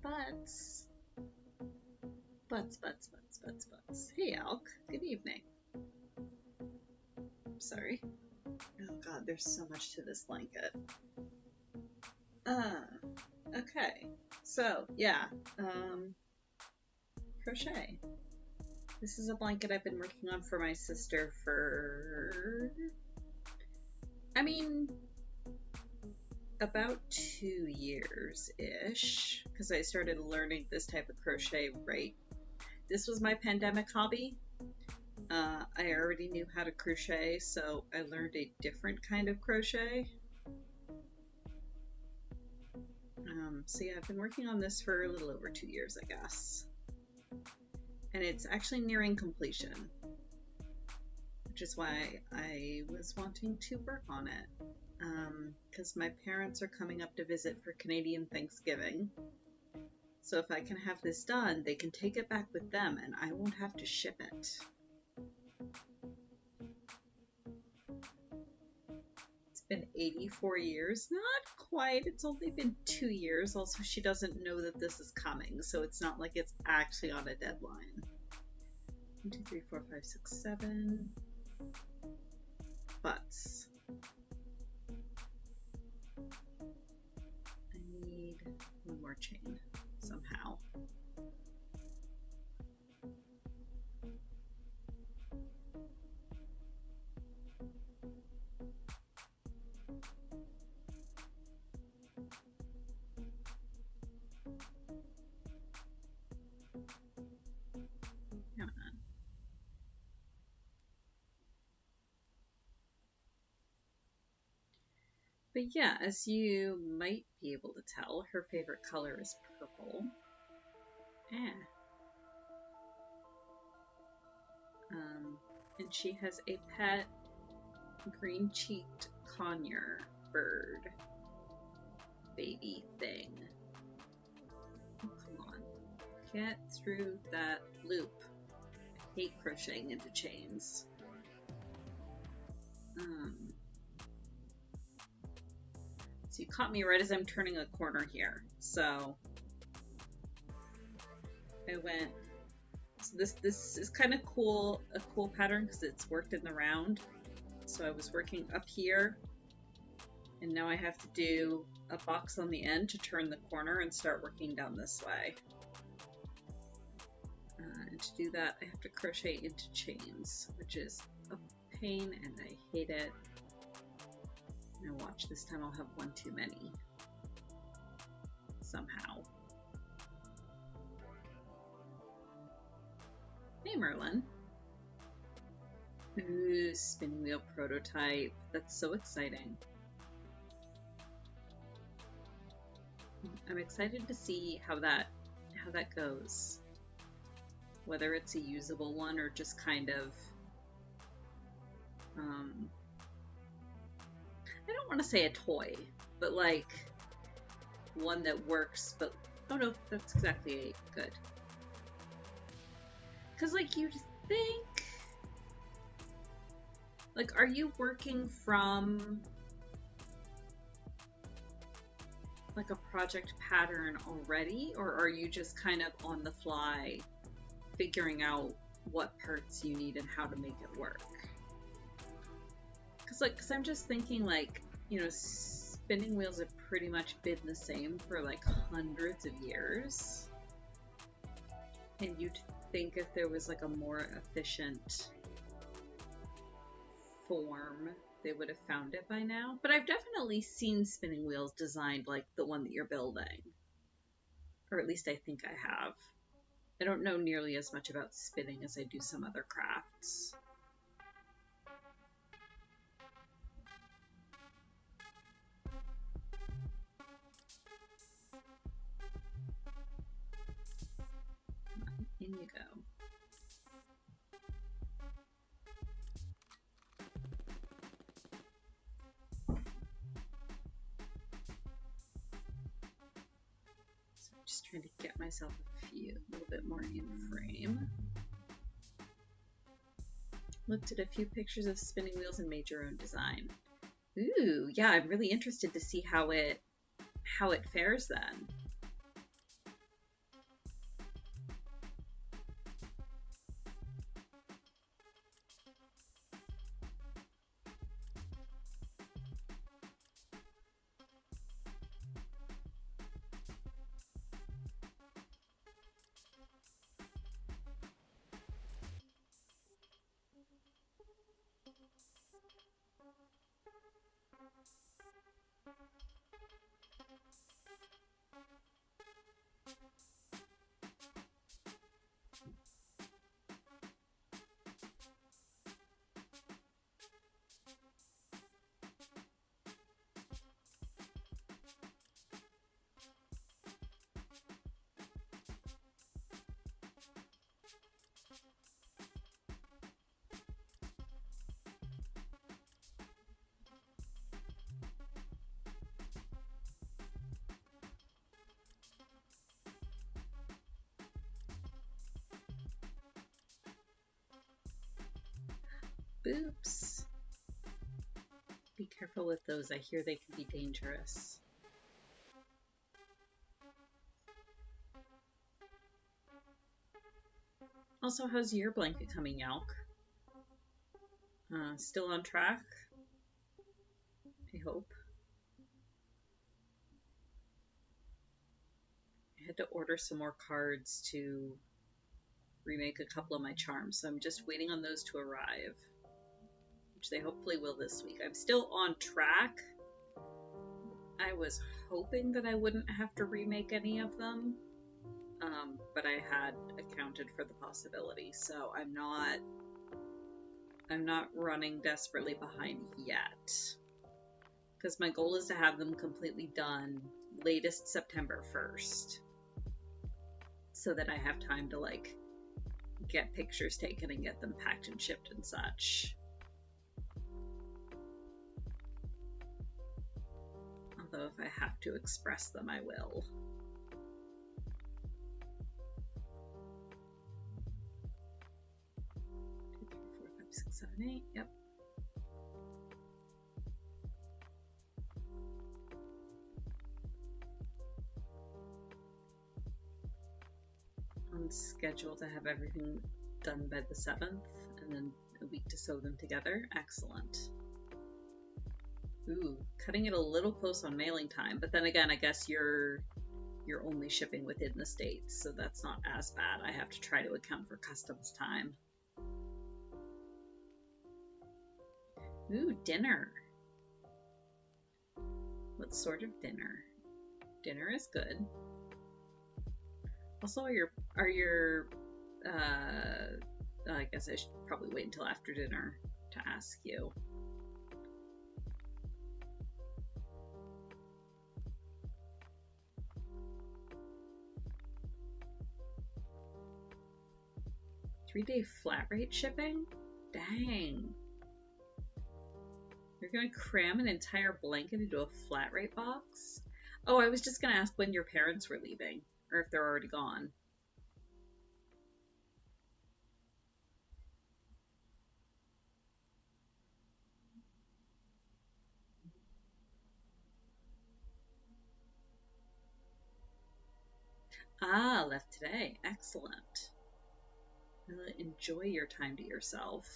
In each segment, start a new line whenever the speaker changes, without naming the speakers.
Butts. Butts. Hey, Elk. Good evening. Sorry. Oh god, there's so much to this blanket. Okay. So, yeah. Crochet. This is a blanket I've been working on for my sister for... about 2 years-ish, because I started learning this type of crochet this was my pandemic hobby. I already knew how to crochet, so I learned a different kind of crochet. So yeah, I've been working on this for a little over 2 years, I guess. And it's actually nearing completion, which is why I was wanting to work on it. Because my parents are coming up to visit for Canadian Thanksgiving. So if I can have this done, they can take it back with them and I won't have to ship it. It's been 84 years. Not quite. It's only been 2 years. Also, she doesn't know that this is coming, so it's not like it's actually on a deadline. 1, 2, 3, 4, 5, 6, 7. Butts. I need one more chain somehow. Come on. But yeah, as you might be able to tell, her favorite color is purple. And she has a pet green-cheeked conure bird baby thing. Oh, come on. Get through that loop. I hate crocheting into chains. So you caught me right as I'm turning a corner here. So I went So this is kind of cool, a cool pattern because it's worked in the round. So I was working up here, and now I have to do a box on the end to turn the corner and start working down this way. And to do that, I have to crochet into chains, which is a pain and I hate it. Now watch, this time I'll have one too many. Somehow. Hey Merlin. Ooh, spinning wheel prototype. That's so exciting. I'm excited to see how that goes. Whether it's a usable one or just kind of I don't want to say a toy, but like one that works, but oh no, that's exactly good. Because like you'd think, like, are you working from like a project pattern already, or are you just kind of on the fly figuring out what parts you need and how to make it work? Because I'm just thinking, like, you know, spinning wheels have pretty much been the same for like hundreds of years, and you'd think if there was like a more efficient form, they would have found it by now. But I've definitely seen spinning wheels designed like the one that you're building, or at least I think I have. I don't know nearly as much about spinning as I do some other crafts. In you go. So I'm just trying to get myself a little bit more in frame. Looked at a few pictures of spinning wheels and made your own design. Ooh, yeah, I'm really interested to see how it fares then. Boops. Be careful with those. I hear they can be dangerous. Also, how's your blanket coming, Yalk? Still on track? I hope. I had to order some more cards to remake a couple of my charms, so I'm just waiting on those to arrive, which they hopefully will this week. I'm still on track. I was hoping that I wouldn't have to remake any of them, but I had accounted for the possibility, so I'm not running desperately behind yet, because my goal is to have them completely done latest September 1st, so that I have time to like get pictures taken and get them packed and shipped and such. Although if I have to express them, I will. 2, 3, 4, 5, 6, 7, 8. Yep. On on schedule to have everything done by the 7th, and then a week to sew them together. Excellent. Ooh, cutting it a little close on mailing time, but then again, I guess you're only shipping within the States, so that's not as bad. I have to try to account for customs time. Ooh, dinner. What sort of dinner? Dinner is good. Also, are your I guess I should probably wait until after dinner to ask you. Three-day flat rate shipping? Dang. You're gonna cram an entire blanket into a flat rate box? Oh, I was just gonna ask when your parents were leaving, or if they're already gone. Ah, left today. Excellent. Well, enjoy your time to yourself.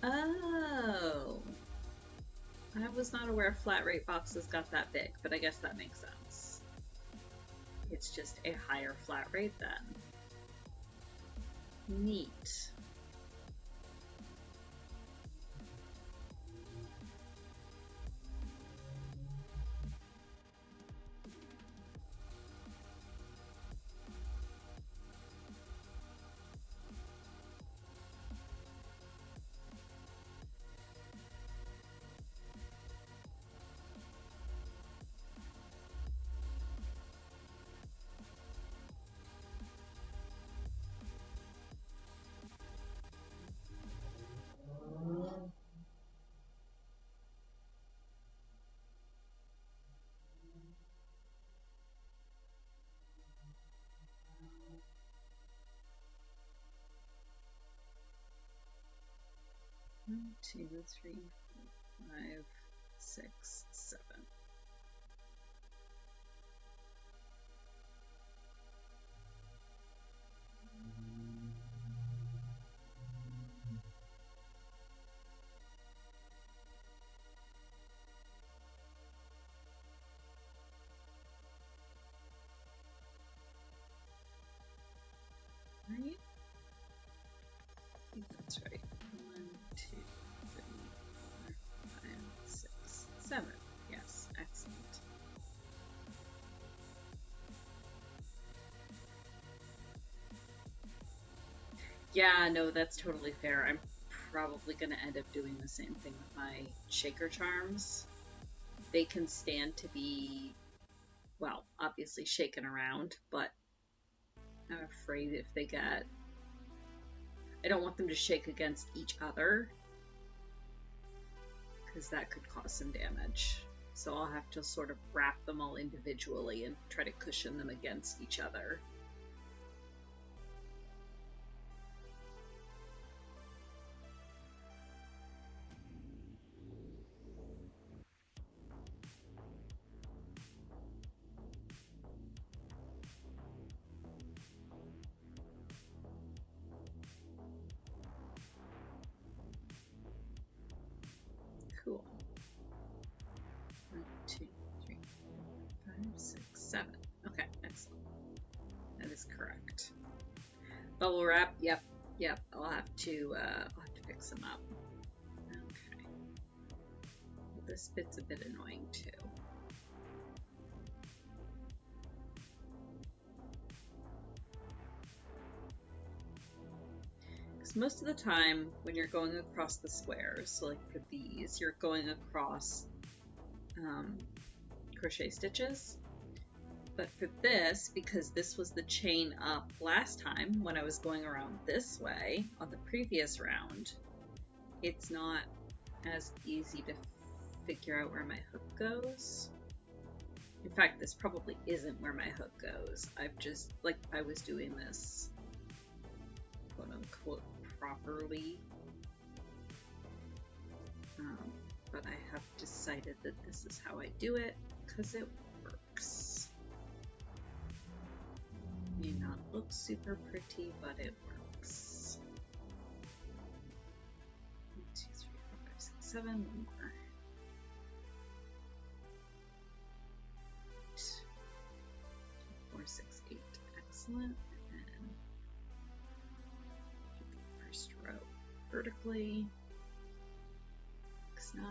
Oh. I was not aware flat rate boxes got that big, but I guess that makes sense. It's just a higher flat rate then. Neat. One, 2, 3, 4, 5, 6, 7. Right? I think that's right. 1, 2, 3, 4, 5, 6, 7. Yes, excellent. Yeah, no, that's totally fair. I'm probably going to end up doing the same thing with my shaker charms. They can stand to be, well, obviously shaken around, but I'm afraid if they get, I don't want them to shake against each other, because that could cause some damage. So I'll have to sort of wrap them all individually and try to cushion them against each other. Cool. 1, 2, 3, 4, 5, 6, 7. Okay, excellent. That is correct. Bubble wrap. Yep. I'll have to fix them up. Okay. Well, this bit's a bit annoying too. Because most of the time when you're going across the squares, so like for these, you're going across crochet stitches. But for this, because this was the chain up last time when I was going around this way on the previous round, it's not as easy to figure out where my hook goes. In fact, this probably isn't where my hook goes. I've just, like, I was doing this quote unquote properly. But I have decided that this is how I do it because it works. May not look super pretty, but it works. 1, 2, 3, 4, 5, 6, 7, one more. 2, 4, 6, 8. Excellent. And then do the first row vertically. 9.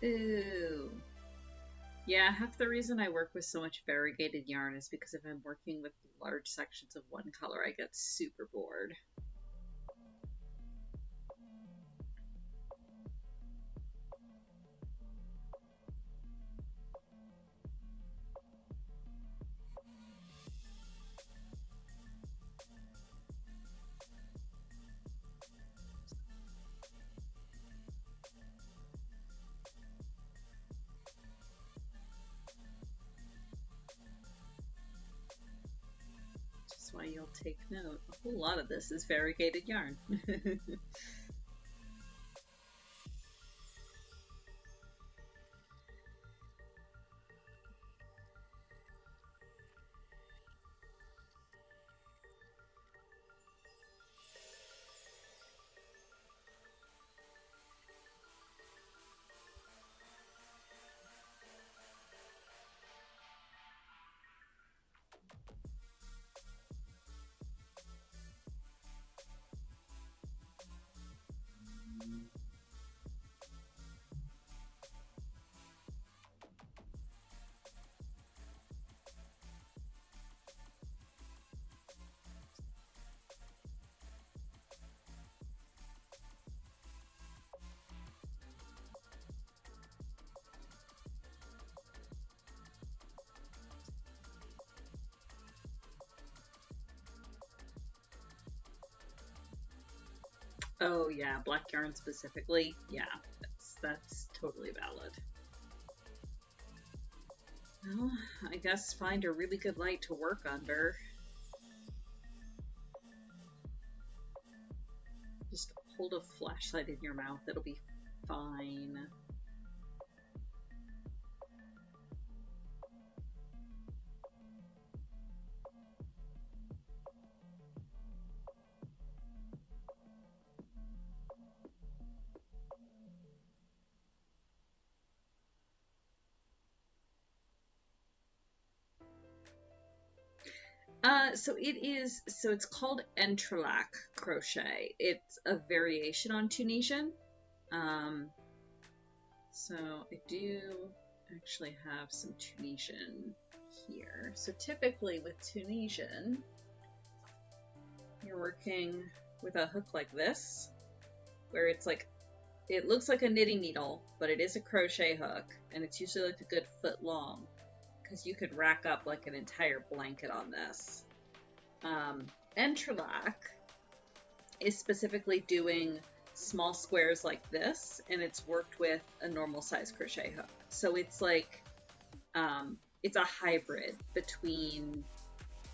Ooh. Yeah, half the reason I work with so much variegated yarn is because if I'm working with large sections of one color, I get super bored. Why you'll take note. A whole lot of this is variegated yarn. Oh yeah, black yarn specifically. Yeah, that's totally valid. Well, I guess find a really good light to work under. Just hold a flashlight in your mouth, it'll be fine. So it's called Entrelac crochet. It's a variation on Tunisian. So I do actually have some Tunisian here. So typically with Tunisian, you're working with a hook like this, where it's like, it looks like a knitting needle, but it is a crochet hook, and it's usually like a good foot long, because you could rack up like an entire blanket on this. Entrelac is specifically doing small squares like this, and it's worked with a normal size crochet hook. So it's like, it's a hybrid between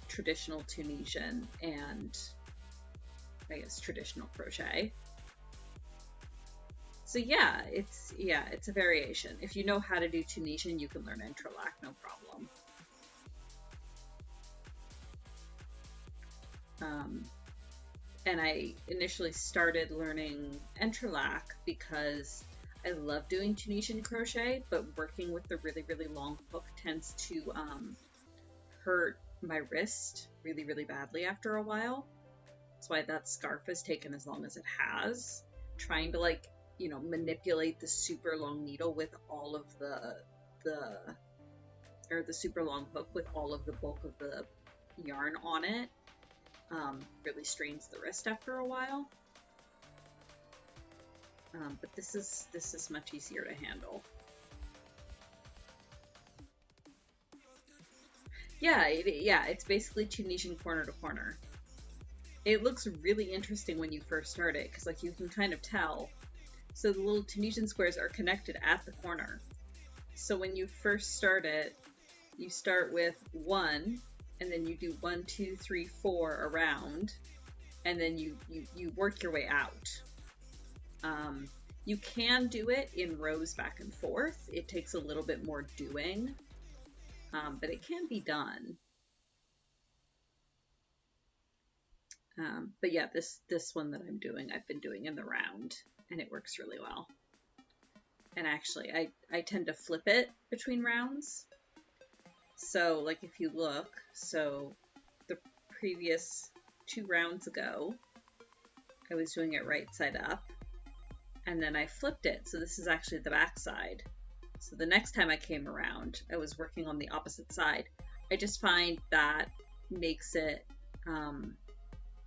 traditional Tunisian and I guess traditional crochet. So yeah, it's a variation. If you know how to do Tunisian, you can learn Entrelac, no problem. And I initially started learning Entrelac because I love doing Tunisian crochet, but working with the really, really long hook tends to hurt my wrist really, really badly after a while. That's why that scarf has taken as long as it has. Trying to like you know, manipulate the super long needle with all of the super long hook with all of the bulk of the yarn on it, really strains the wrist after a while. But this is much easier to handle. Yeah, it's basically Tunisian corner to corner. It looks really interesting when you first start it, because like you can kind of tell. So the little Tunisian squares are connected at the corner. So when you first start it, you start with 1, and then you do 1, 2, 3, 4 around, and then you work your way out. You can do it in rows back and forth. It takes a little bit more doing, but it can be done. But yeah, this one that I'm doing, I've been doing in the round, and it works really well. And actually, I tend to flip it between rounds. So, like if you look, so the previous 2 rounds ago, I was doing it right side up, and then I flipped it. So this is actually the back side. So the next time I came around, I was working on the opposite side. I just find that makes it,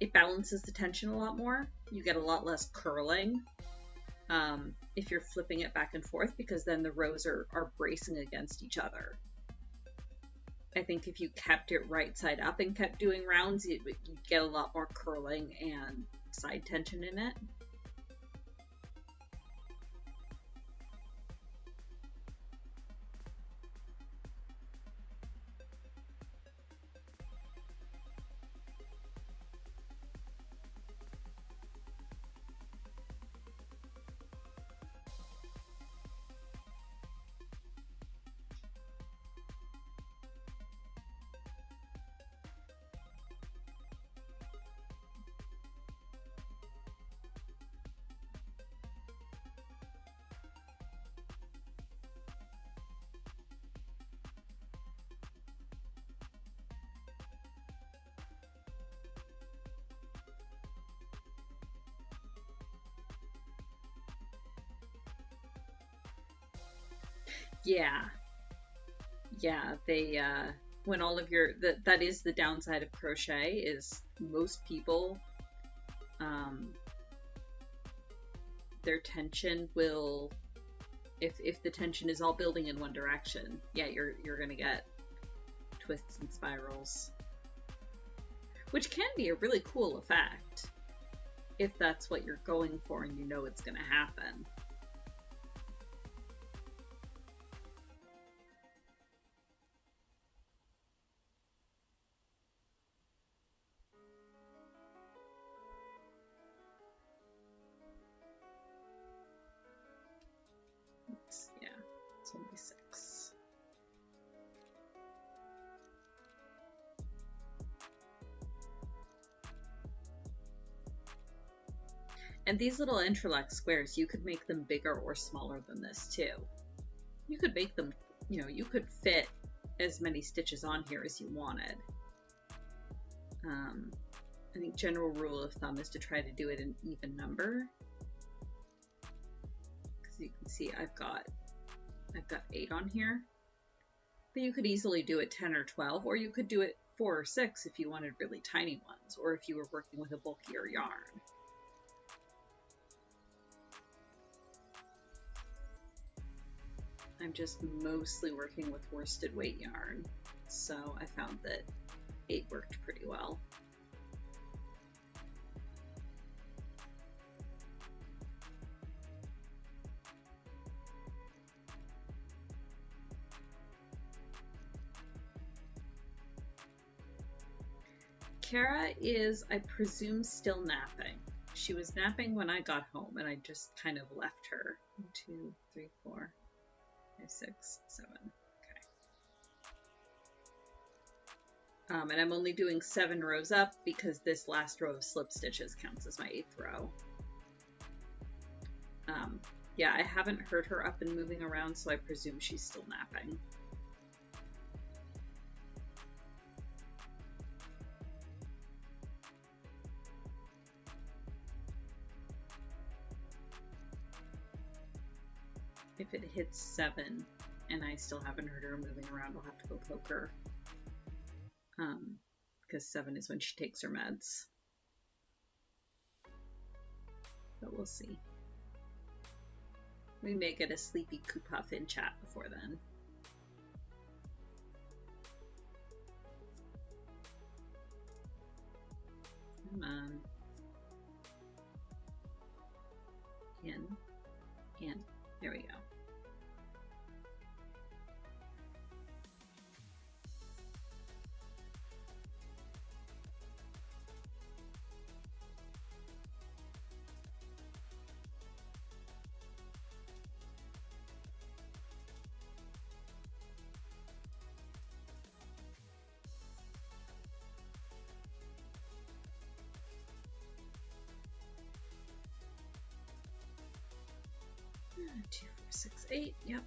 it balances the tension a lot more. You get a lot less curling if you're flipping it back and forth, because then the rows are bracing against each other. I think if you kept it right side up and kept doing rounds, you'd get a lot more curling and side tension in it. Yeah, they when all of your that is the downside of crochet, is most people their tension will, if the tension is all building in one direction, yeah, you're gonna get twists and spirals, which can be a really cool effect if that's what you're going for and you know it's gonna happen. Yeah, it's only 6. And these little Entrelac squares, you could make them bigger or smaller than this too. You could make them, you know, you could fit as many stitches on here as you wanted. I think general rule of thumb is to try to do it in even number. Because you can see I've got 8 on here. But you could easily do it 10 or 12, or you could do it 4 or 6 if you wanted really tiny ones, or if you were working with a bulkier yarn. I'm just mostly working with worsted weight yarn, so I found that 8 worked pretty well. Kara is, I presume, still napping. She was napping when I got home, and I just kind of left her. 1, 2, 3, 4, 5, 6, 7. Okay. And I'm only doing 7 rows up because this last row of slip stitches counts as my 8th row. Yeah, I haven't heard her up and moving around, so I presume she's still napping. if it hits 7 and I still haven't heard her moving around, I'll have to go poke her. Because 7 is when she takes her meds. But we'll see. We may get a sleepy Koopuff in chat before then. Come on. In. There we go. Two, 4, 6, 8. Yep.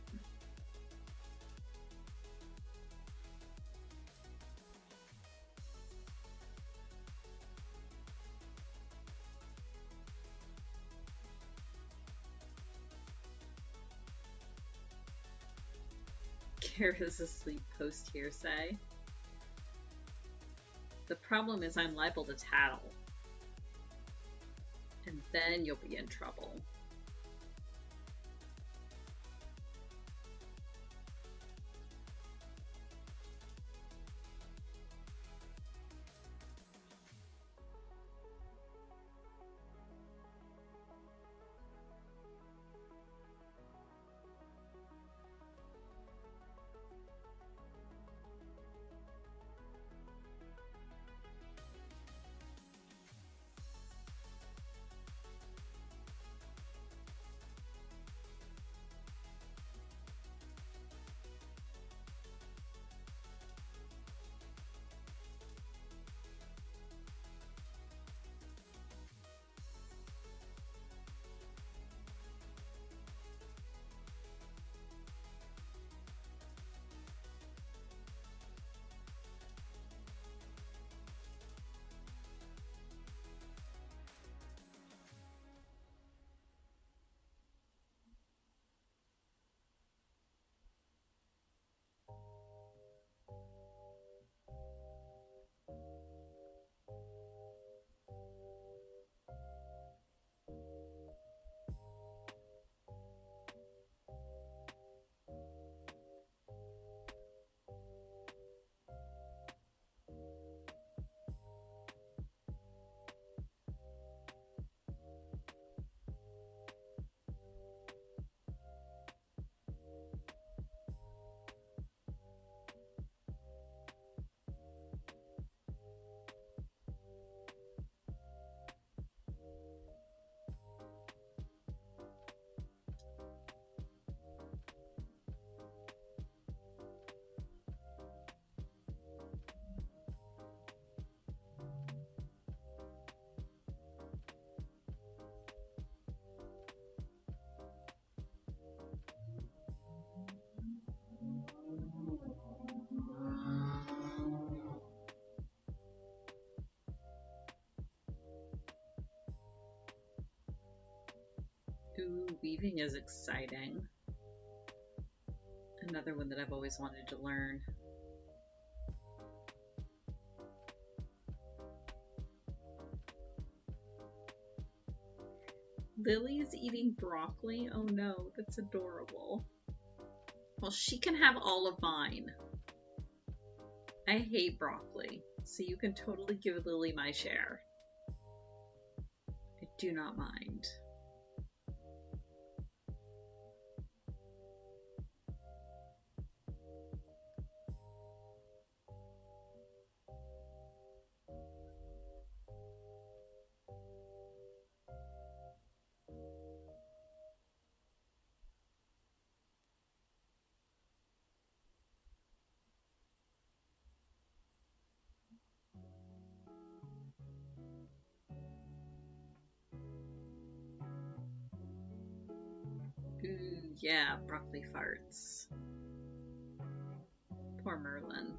Kara's asleep post hearsay. The problem is I'm liable to tattle. And then you'll be in trouble. Ooh, weaving is exciting. Another one that I've always wanted to learn. Lily's eating broccoli? Oh no, that's adorable. Well, she can have all of mine. I hate broccoli, so you can totally give Lily my share. I do not mind. Ooh, yeah, broccoli farts. Poor Merlin.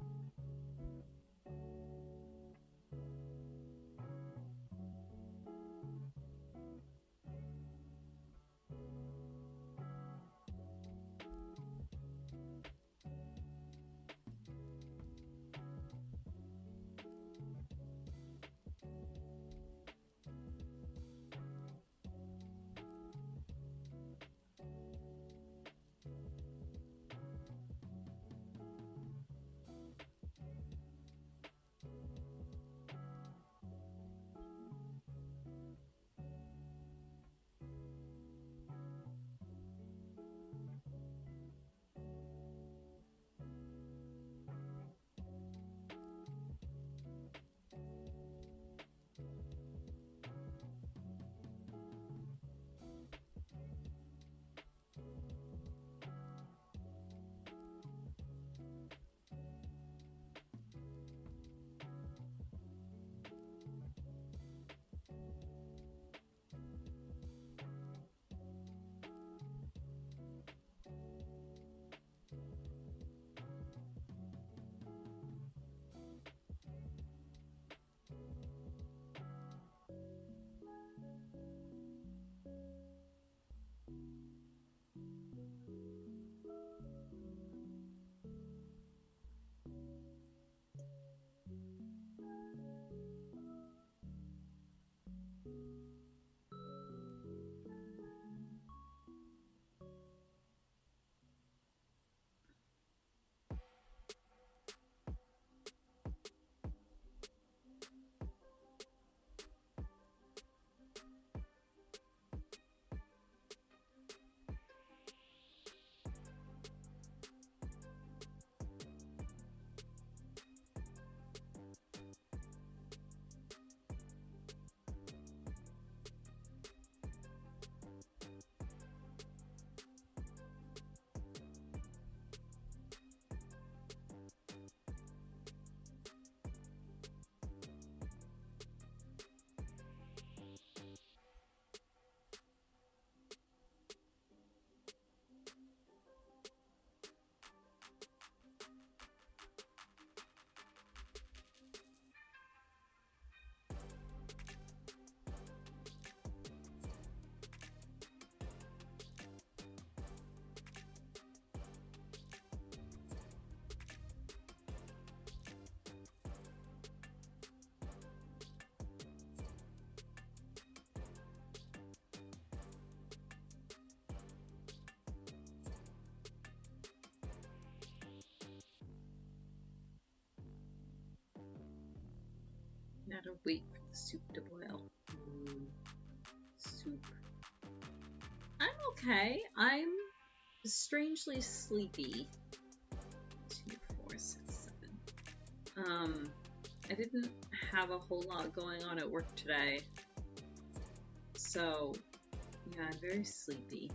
Gotta wait for the soup to boil. Soup. I'm okay. I'm strangely sleepy. 2, 4, 6, 7. I didn't have a whole lot going on at work today. So, yeah, I'm very sleepy.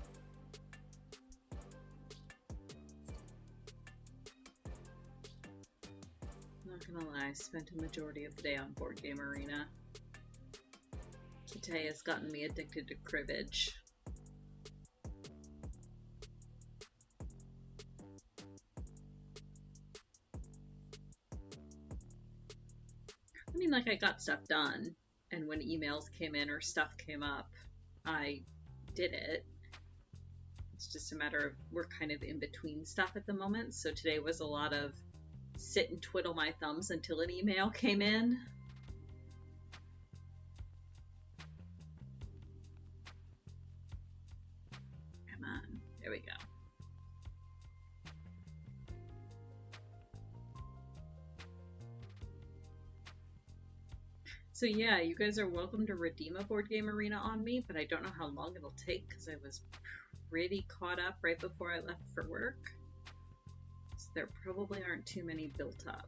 Not gonna lie, I spent a majority of the day on Board Game Arena. Kate has gotten me addicted to cribbage. I mean, like, I got stuff done, and when emails came in or stuff came up, I did it. It's just a matter of, we're kind of in between stuff at the moment, so today was a lot of sit and twiddle my thumbs until an email came in. Come on, there we go. So yeah, you guys are welcome to redeem a Board Game Arena on me, but I don't know how long it'll take because I was pretty caught up right before I left for work. So there probably aren't too many built up.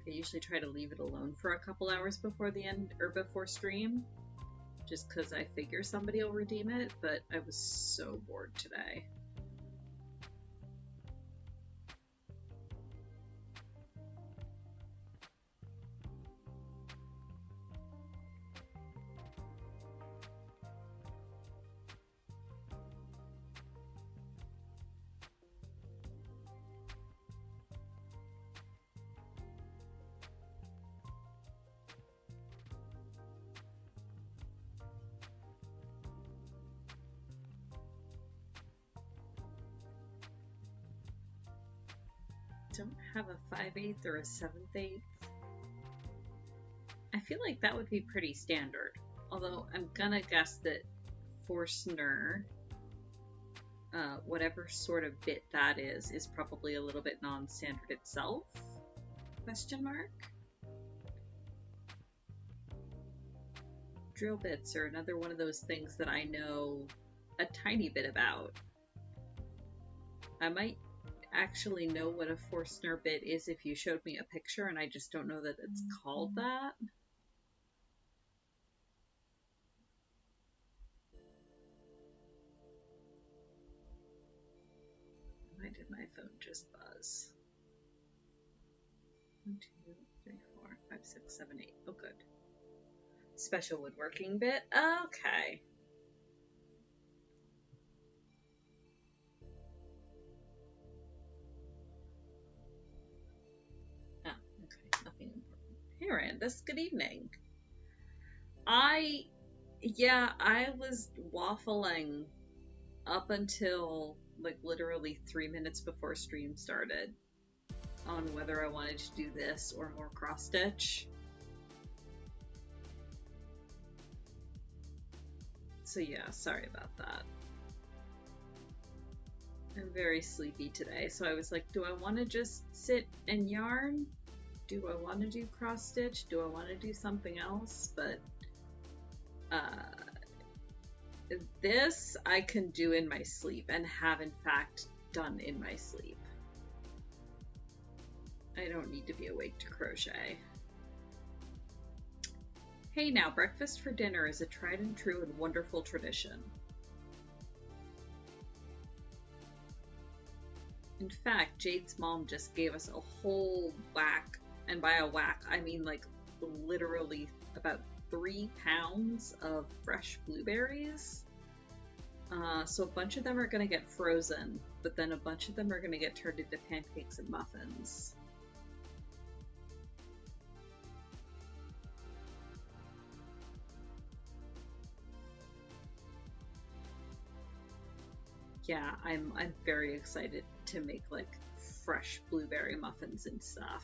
I usually try to leave it alone for a couple hours before the end or before stream, just because I figure somebody will redeem it, but I was so bored today. Don't have a 5/8 or a 7/8. I feel like that would be pretty standard. Although I'm gonna guess that Forstner, whatever sort of bit that is probably a little bit non-standard itself? Question mark? Drill bits are another one of those things that I know a tiny bit about. I might actually know what a Forstner bit is if you showed me a picture, and I just don't know that it's called that. Why did my phone just buzz? 1, 2, 3, 4, 5, 6, 7, 8. Oh, good. Special woodworking bit? Okay. Nothing important. Hey, Randus, good evening. I was waffling up until like literally 3 minutes before stream started on whether I wanted to do this or more cross stitch. So yeah, sorry about that. I'm very sleepy today, so I was like, do I want to just sit and yarn? Do I want to do cross stitch? Do I want to do something else? But this I can do in my sleep and have in fact done in my sleep. I don't need to be awake to crochet. Hey now, breakfast for dinner is a tried and true and wonderful tradition. In fact, Jade's mom just gave us a whole whack, and by a whack, I mean like literally about 3 pounds of fresh blueberries. So a bunch of them are going to get frozen, but then a bunch of them are going to get turned into pancakes and muffins. Yeah, I'm very excited to make like fresh blueberry muffins and stuff.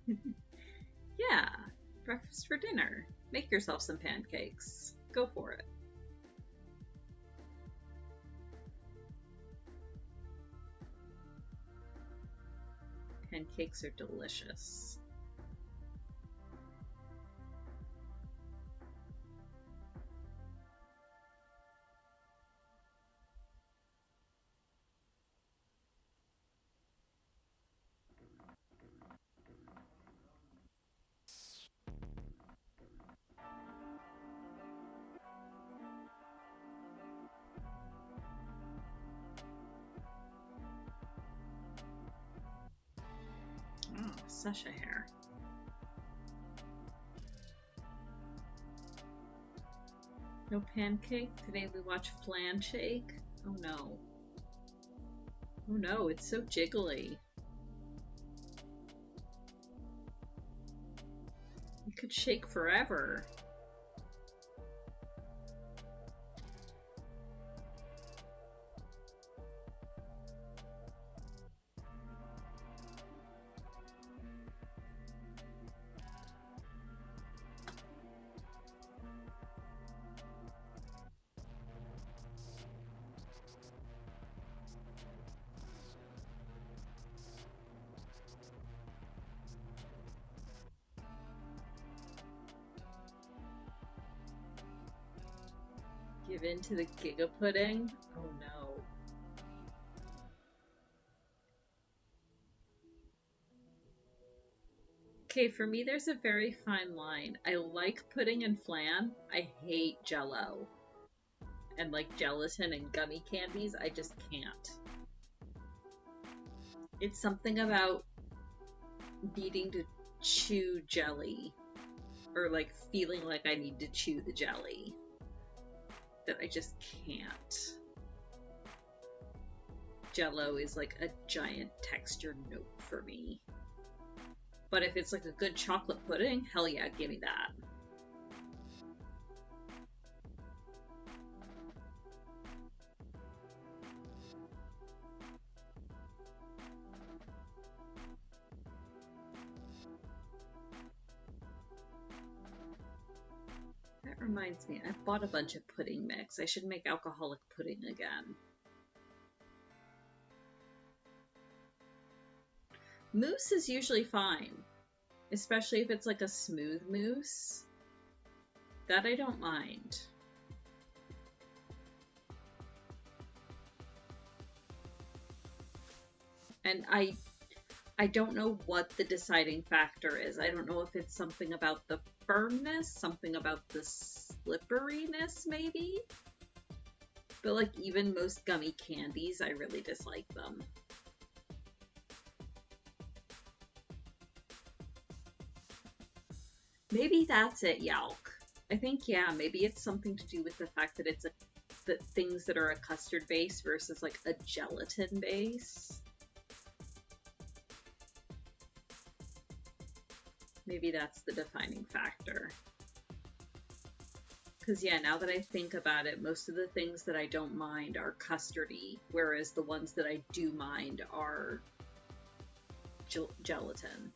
Yeah, breakfast for dinner. Make yourself some pancakes. Go for it. Pancakes are delicious. Oh, Sasha hair. No pancake? Today we watch Flan Shake? Oh no. Oh no, it's so jiggly. It could shake forever. Give in to the Giga Pudding? Oh no. Okay, for me there's a very fine line. I like pudding and flan. I hate Jell-O. And like gelatin and gummy candies, I just can't. It's something about needing to chew jelly, or like feeling like I need to chew the jelly, that I just can't. Jell-O is like a giant texture nope for me. But if it's like a good chocolate pudding, hell yeah, give me that. That reminds me, I bought a bunch of pudding mix. I should make alcoholic pudding again. Mousse is usually fine, especially if it's like a smooth mousse. That I don't mind. And I don't know what the deciding factor is. I don't know if it's something about the firmness, something about the slipperiness, maybe? But like even most gummy candies, I really dislike them. Maybe that's it, Yalk. I think, yeah, maybe it's something to do with the fact that it's the things that are a custard base versus like a gelatin base. Maybe that's the defining factor. Because, yeah, now that I think about it, most of the things that I don't mind are custardy, whereas the ones that I do mind are gelatin.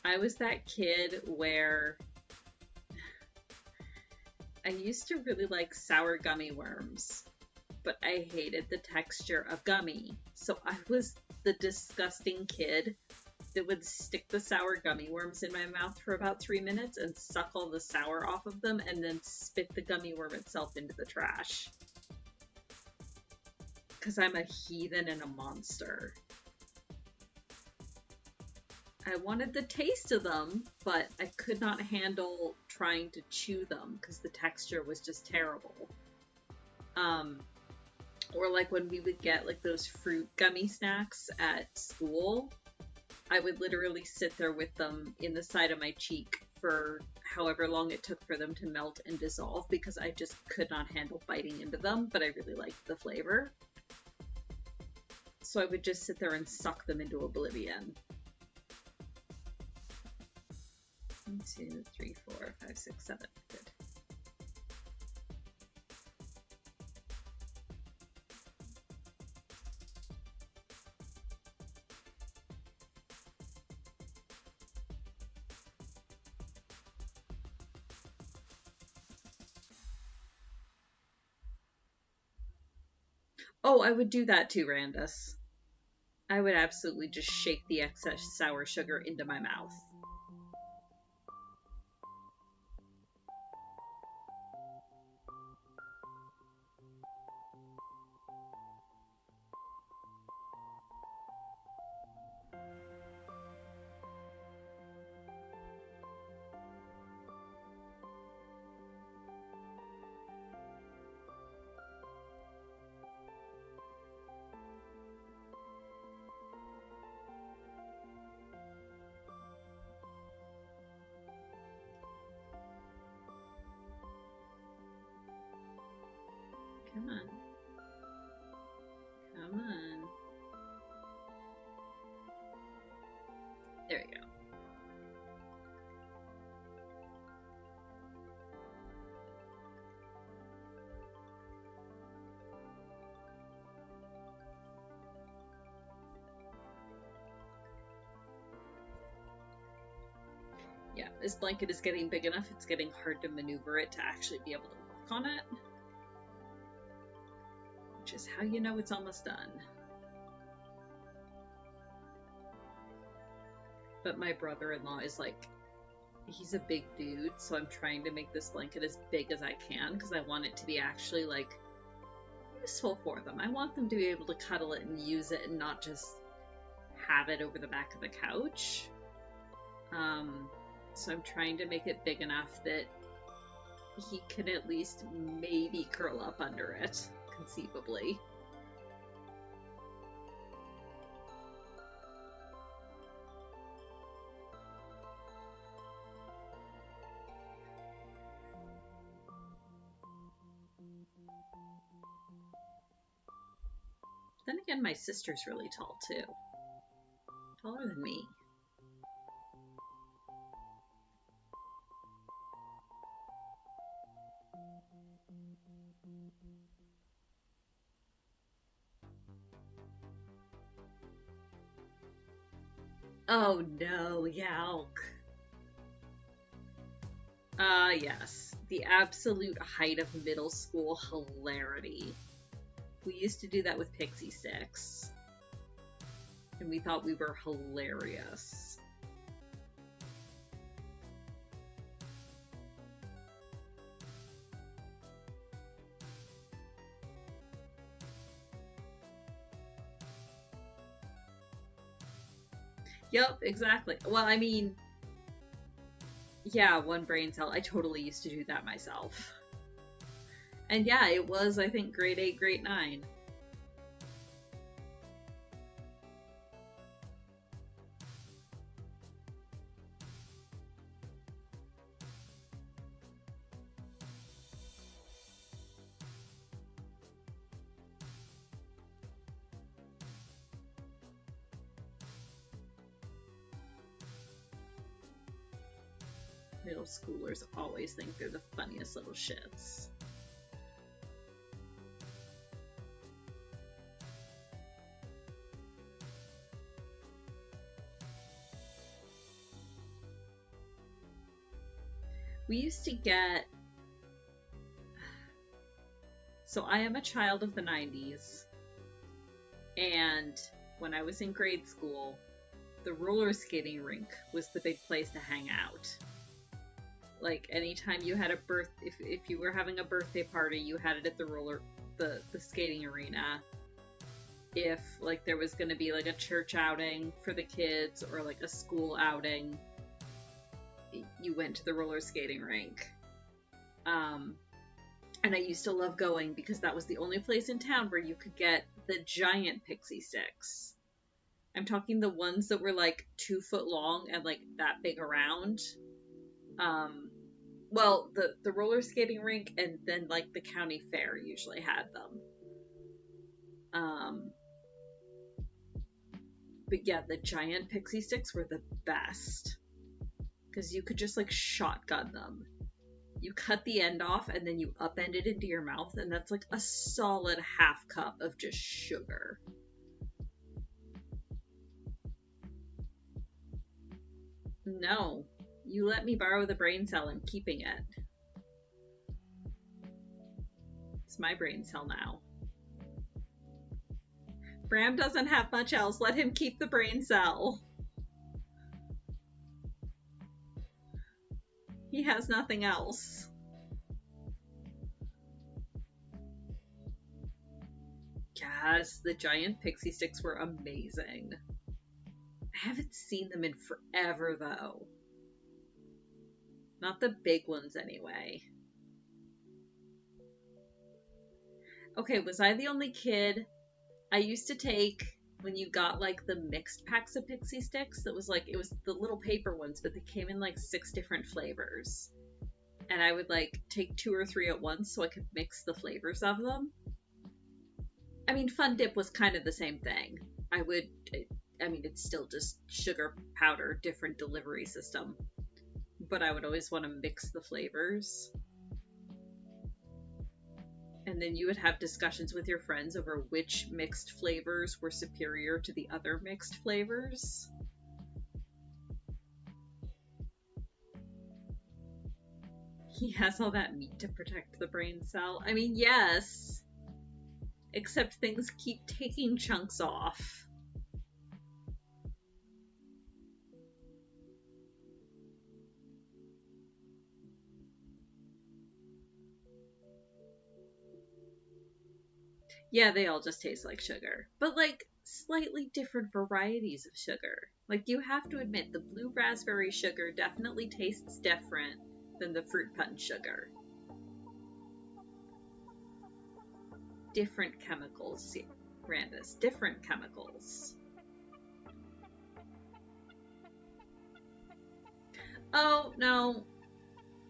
I was that kid where I used to really like sour gummy worms, but I hated the texture of gummy. So I was the disgusting kid that would stick the sour gummy worms in my mouth for about 3 minutes and suck all the sour off of them and then spit the gummy worm itself into the trash. Because I'm a heathen and a monster. I wanted the taste of them, but I could not handle trying to chew them because the texture was just terrible. Or like when we would get like those fruit gummy snacks at school, I would literally sit there with them in the side of my cheek for however long it took for them to melt and dissolve because I just could not handle biting into them, but I really liked the flavor. So I would just sit there and suck them into oblivion. 1, 2, 3, 4, 5, 6, 7. Good. Oh, I would do that too, Randus. I would absolutely just shake the excess sour sugar into my mouth. Come on. Come on. There you go. Yeah, this blanket is getting big enough, it's getting hard to maneuver it to actually be able to work on it. Which is how you know it's almost done. But my brother-in-law is like, he's a big dude, so I'm trying to make this blanket as big as I can because I want it to be actually like useful for them. I want them to be able to cuddle it and use it and not just have it over the back of the couch. So I'm trying to make it big enough that he can at least maybe curl up under it, conceivably. Then again, my sister's really tall too. Taller than me. Oh no, Yalk. Yes. The absolute height of middle school hilarity. We used to do that with pixie sticks. And we thought we were hilarious. Yep, exactly. Well, I mean, yeah, one brain cell. I totally used to do that myself. And yeah, it was, I think, grade 8, grade 9. Middle schoolers always think they're the funniest little shits. We used to get... So I am a child of the 90s, and when I was in grade school, the roller skating rink was the big place to hang out. Like, anytime you had a if you were having a birthday party, you had it at the skating arena. If, like, there was gonna be, like, a church outing for the kids, or, like, a school outing, you went to the roller skating rink. And I used to love going because that was the only place in town where you could get the giant pixie sticks. I'm talking the ones that were, like, 2 foot long and, like, that big around. Well, the roller skating rink and then, like, the county fair usually had them. But yeah, the giant pixie sticks were the best. Because you could just, like, shotgun them. You cut the end off and then you upend it into your mouth, and that's like a solid half cup of just sugar. No. You let me borrow the brain cell. I'm keeping it. It's my brain cell now. Bram doesn't have much else. Let him keep the brain cell. He has nothing else. Yes, the giant pixie sticks were amazing. I haven't seen them in forever, though. Not the big ones, anyway. Okay, was I the only kid? I used to take, when you got like the mixed packs of pixie sticks, that was like, it was the little paper ones, but they came in like 6 different flavors. And I would like take 2 or 3 at once so I could mix the flavors of them. I mean, Fun Dip was kind of the same thing. I mean, it's still just sugar powder, different delivery system. But I would always want to mix the flavors. And then you would have discussions with your friends over which mixed flavors were superior to the other mixed flavors. He has all that meat to protect the brain cell. I mean, yes. Except things keep taking chunks off. Yeah, they all just taste like sugar. But like slightly different varieties of sugar. Like you have to admit the blue raspberry sugar definitely tastes different than the fruit punch sugar. Different chemicals, Brandis. Different chemicals. Oh, no.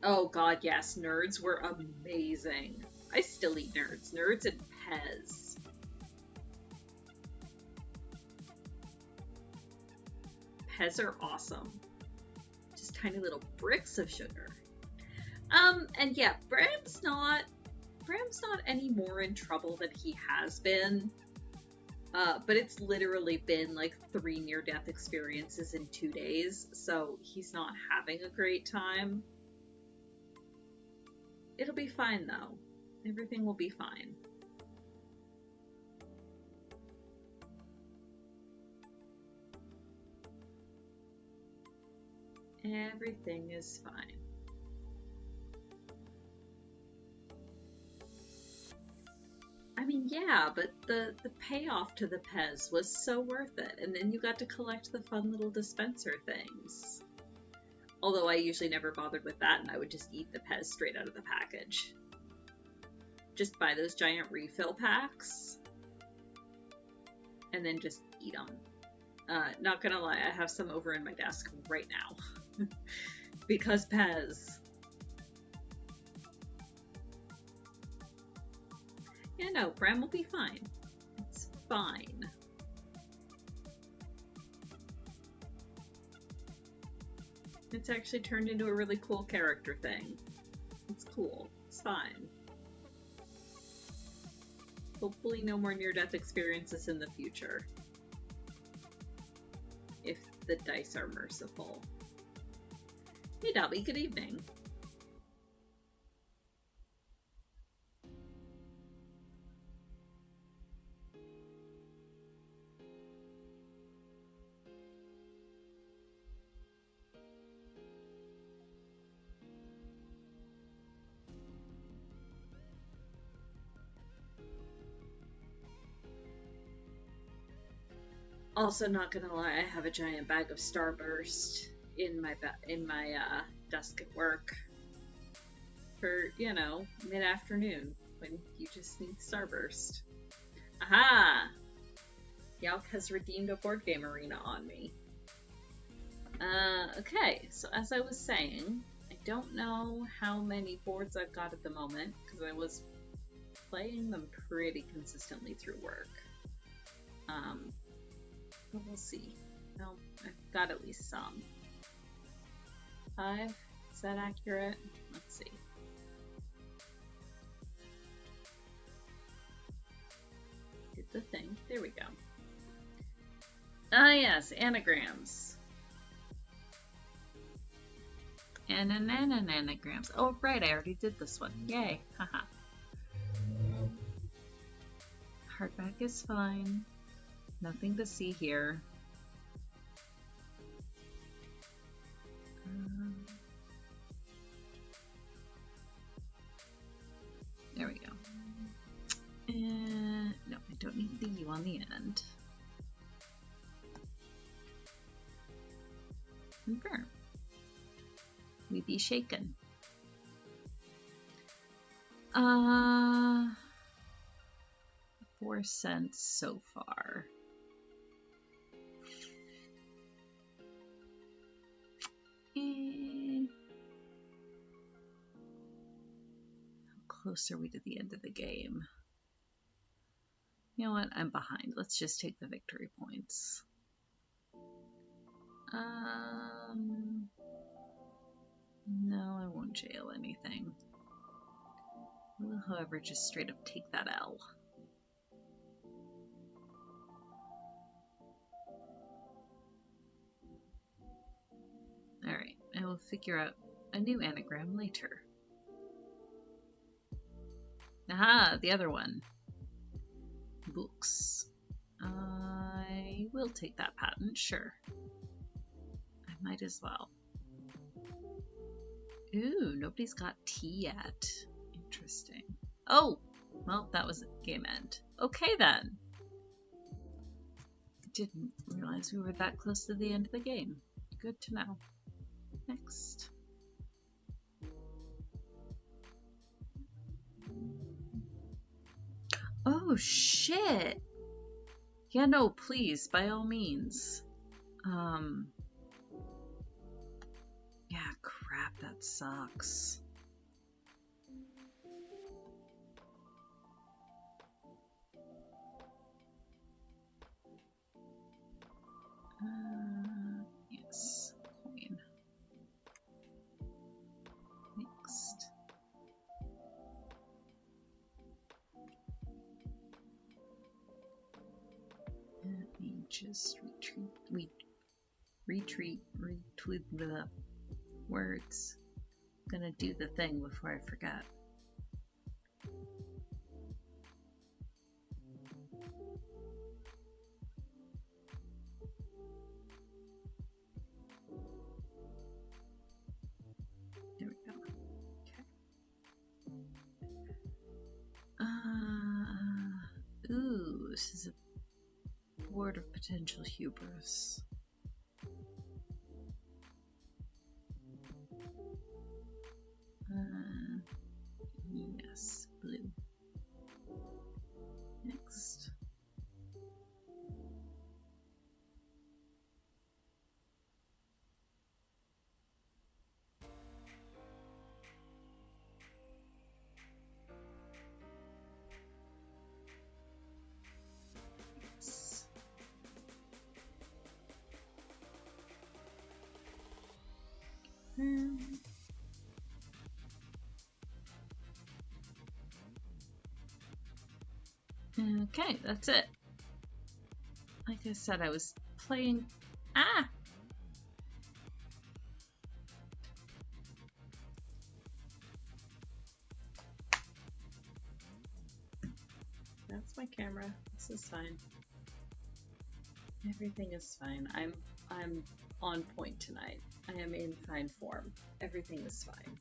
Oh, God, yes. Nerds were amazing. I still eat Nerds. Nerds and Pez. Pez are awesome. Just tiny little bricks of sugar. And yeah, Bram's not any more in trouble than he has been. But it's literally been like 3 near-death experiences in 2 days, so he's not having a great time. It'll be fine, though. Everything will be fine. Everything is fine. I mean, yeah, but the payoff to the Pez was so worth it, and then you got to collect the fun little dispenser things. Although I usually never bothered with that, and I would just eat the Pez straight out of the package. Just buy those giant refill packs, and then just eat them. Not gonna lie, I have some over in my desk right now. Because Pez. Yeah, no, Bram will be fine. It's fine. It's actually turned into a really cool character thing. It's cool. It's fine. Hopefully no more near-death experiences in the future. If the dice are merciful. Hey Dobby, good evening. Also, not gonna lie, I have a giant bag of Starburst in my desk at work for, you know, mid-afternoon when you just need Starburst. Aha! Yalk has redeemed a board game arena on me. Okay, so as I was saying, I don't know how many boards I've got at the moment, because I was playing them pretty consistently through work. But we'll see. No, I've got at least some. 5? Is that accurate? Let's see. Did the thing. There we go. Ah, yes, anagrams. Anagrams. Oh, right, I already did this one. Yay. Haha. Hardback is fine. Nothing to see here. There we go. And no, I don't need the U on the end. Confirm. We be shaken. 4 cents so far. And how close are we to the end of the game? You know what? I'm behind. Let's just take the victory points. No, I won't jail anything. I will, however, just straight up take that L. Alright, I will figure out a new anagram later. Aha, the other one. Books. I will take that patent, sure. I might as well. Ooh, nobody's got tea yet. Interesting. Oh! Well, that was game end. Okay then. Didn't realize we were that close to the end of the game. Good to know. Next. Oh, shit! Yeah, no, please, by all means. Yeah, crap, that sucks. Yes, coin. Next. Let me just retweet the words. I'm gonna do the thing before I forget. There we go. Okay. Ooh, this is a word of potential hubris. Yes, blue. Next. Yes. Okay, that's it. Like I said, I was playing... Ah! That's my camera. This is fine. Everything is fine. I'm on point tonight. I am in fine form. Everything is fine.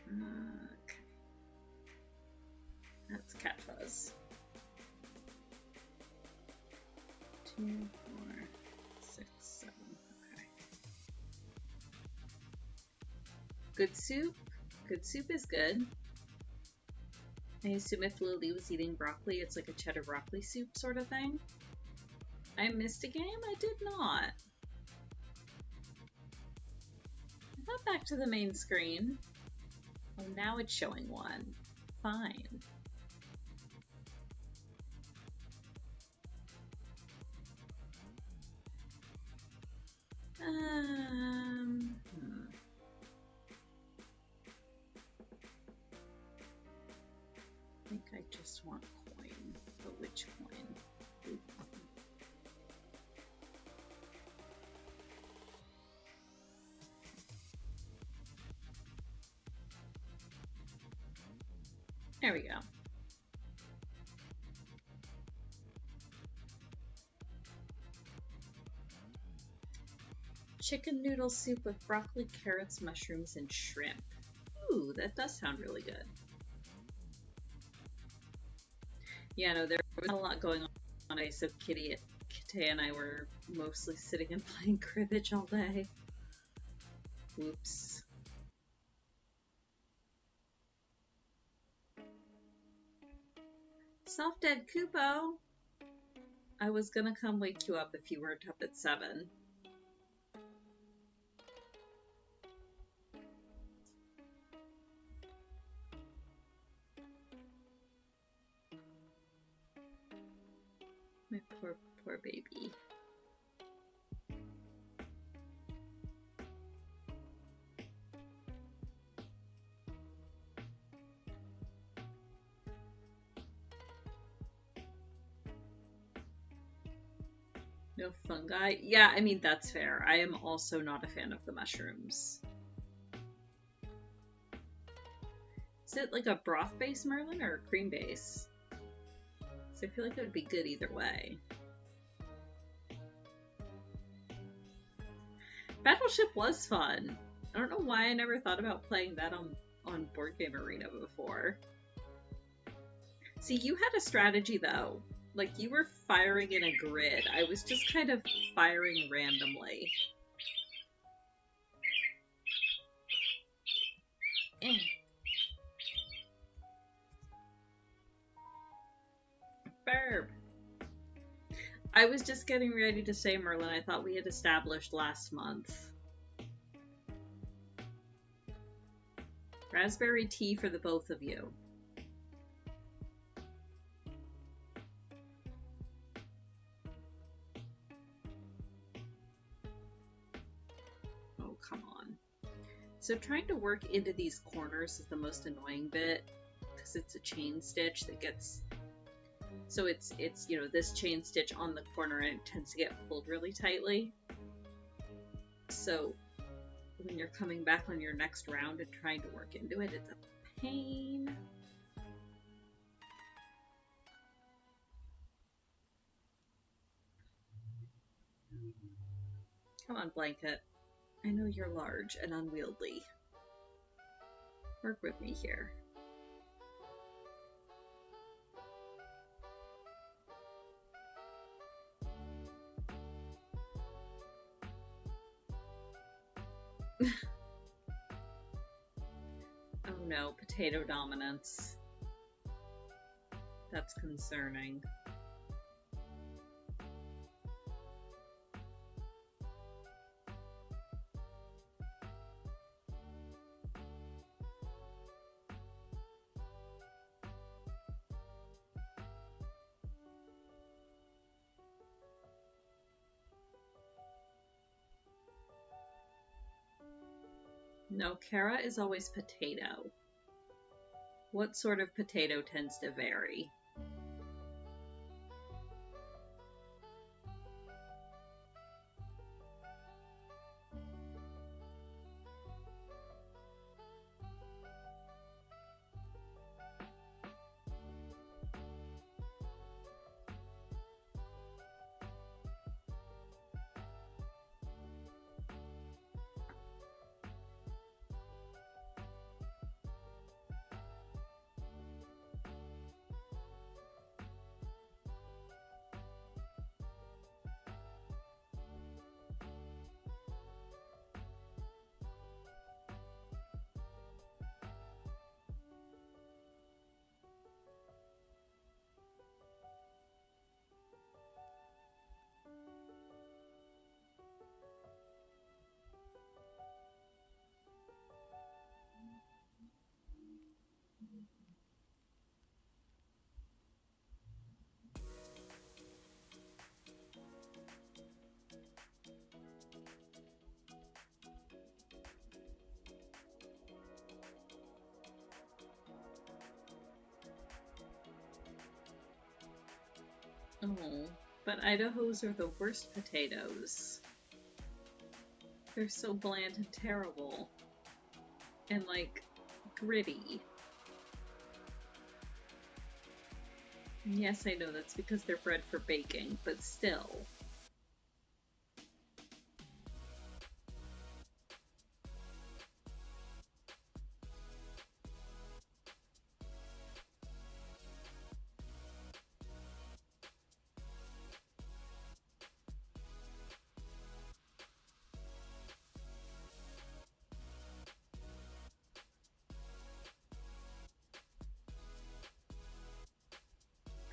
Okay. That's cat fuzz. 2, 4, 6, 7. Okay. Good soup. Good soup is good. I assume if Lily was eating broccoli, it's like a cheddar broccoli soup sort of thing. I missed a game? I did not. I got back to the main screen. Oh, now it's showing one. Fine. I think I just want coin, but which coin? Ooh. There we go. chicken noodle soup with broccoli, carrots, mushrooms, and shrimp. Ooh, that does sound really good. Yeah, no, there was not a lot going on today, so Kitty and I were mostly sitting and playing cribbage all day. Whoops. Soft Dead Kupo! I was gonna come wake you up if you weren't up at 7. My poor baby. No fungi? Yeah, I mean, that's fair. I am also not a fan of the mushrooms. Is it like a broth-based Merlin or a cream base? So I feel like it would be good either way. Battleship was fun. I don't know why I never thought about playing that on Board Game Arena before. See, you had a strategy though. Like, you were firing in a grid. I was just kind of firing randomly. Burp. I was just getting ready to say, Merlin, I thought we had established last month. Raspberry tea for the both of you. Oh, come on. So trying to work into these corners is the most annoying bit, because it's a chain stitch that gets... So it's you know, this chain stitch on the corner, and it tends to get pulled really tightly. So when you're coming back on your next round and trying to work into it, it's a pain. Come on, Blanket. I know you're large and unwieldy. Work with me here. Oh no, potato dominance. That's concerning. No, Kara is always potato. What sort of potato tends to vary? Oh, but Idahos are the worst potatoes. They're so bland and terrible. And, like, gritty. And yes, I know that's because they're bred for baking, but still.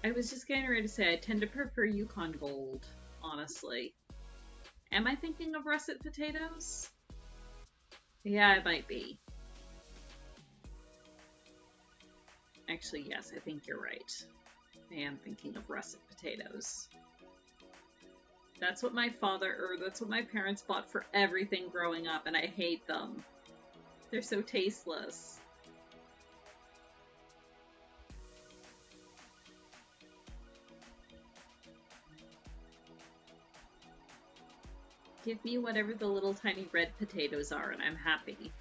I was just getting ready to say I tend to prefer Yukon Gold, honestly. Am I thinking of russet potatoes? Yeah, it might be. Actually, yes, I think you're right. I am thinking of russet potatoes. That's what my parents bought for everything growing up, and I hate them. They're so tasteless. Give me whatever the little tiny red potatoes are, and I'm happy.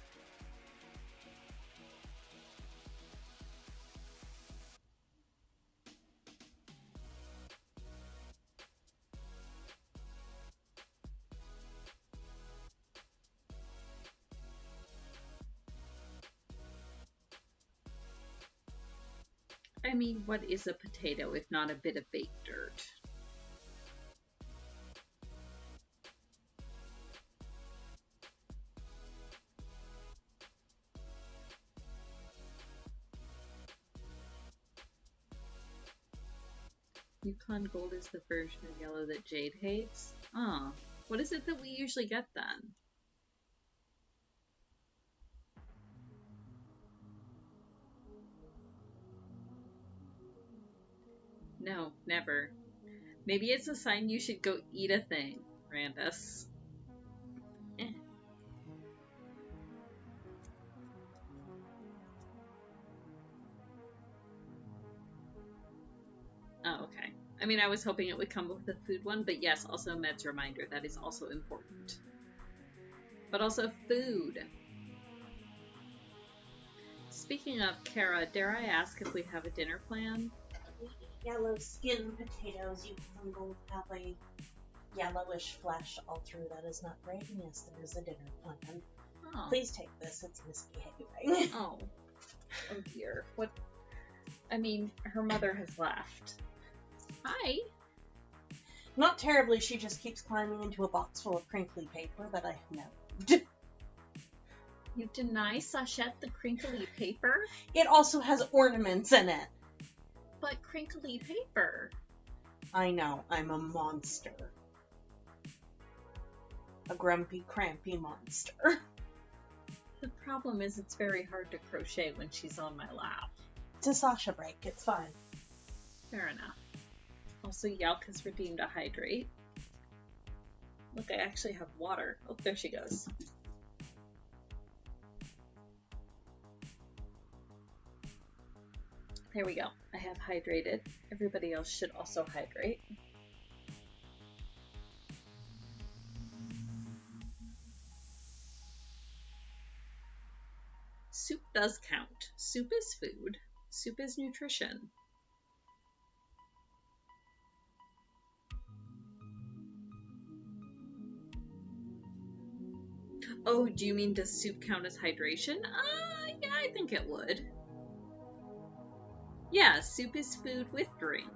I mean, what is a potato if not a bit of baked dirt? Yukon Gold is the version of yellow that Jade hates? Ah, what is it that we usually get then? No, never. Maybe it's a sign you should go eat a thing, Randus. Eh. Oh, okay. I mean, I was hoping it would come with a food one, but yes, also Med's reminder. That is also important. But also food. Speaking of, Kara, dare I ask if we have a dinner plan?
Yellow skin potatoes. You can go have a yellowish flesh all through. That is not great. And yes, there is a dinner plan.
Oh.
Please take this. It's misbehaving.
Oh. Oh dear. What? I mean, her mother has left. Hi.
Not terribly. She just keeps climbing into a box full of crinkly paper that I have now moved.
You deny Sachette the crinkly paper?
It also has ornaments in it.
But crinkly paper.
I know. I'm a monster. A grumpy, crampy monster.
The problem is it's very hard to crochet when she's on my lap.
It's a Sasha break. It's fine.
Fair enough. Also, Yelk has redeemed a hydrate. Look, I actually have water. Oh, there she goes. There we go. I have hydrated. Everybody else should also hydrate. Soup does count. Soup is food. Soup is nutrition. Oh, do you mean does soup count as hydration? Yeah, I think it would. Yeah, soup is food with drink.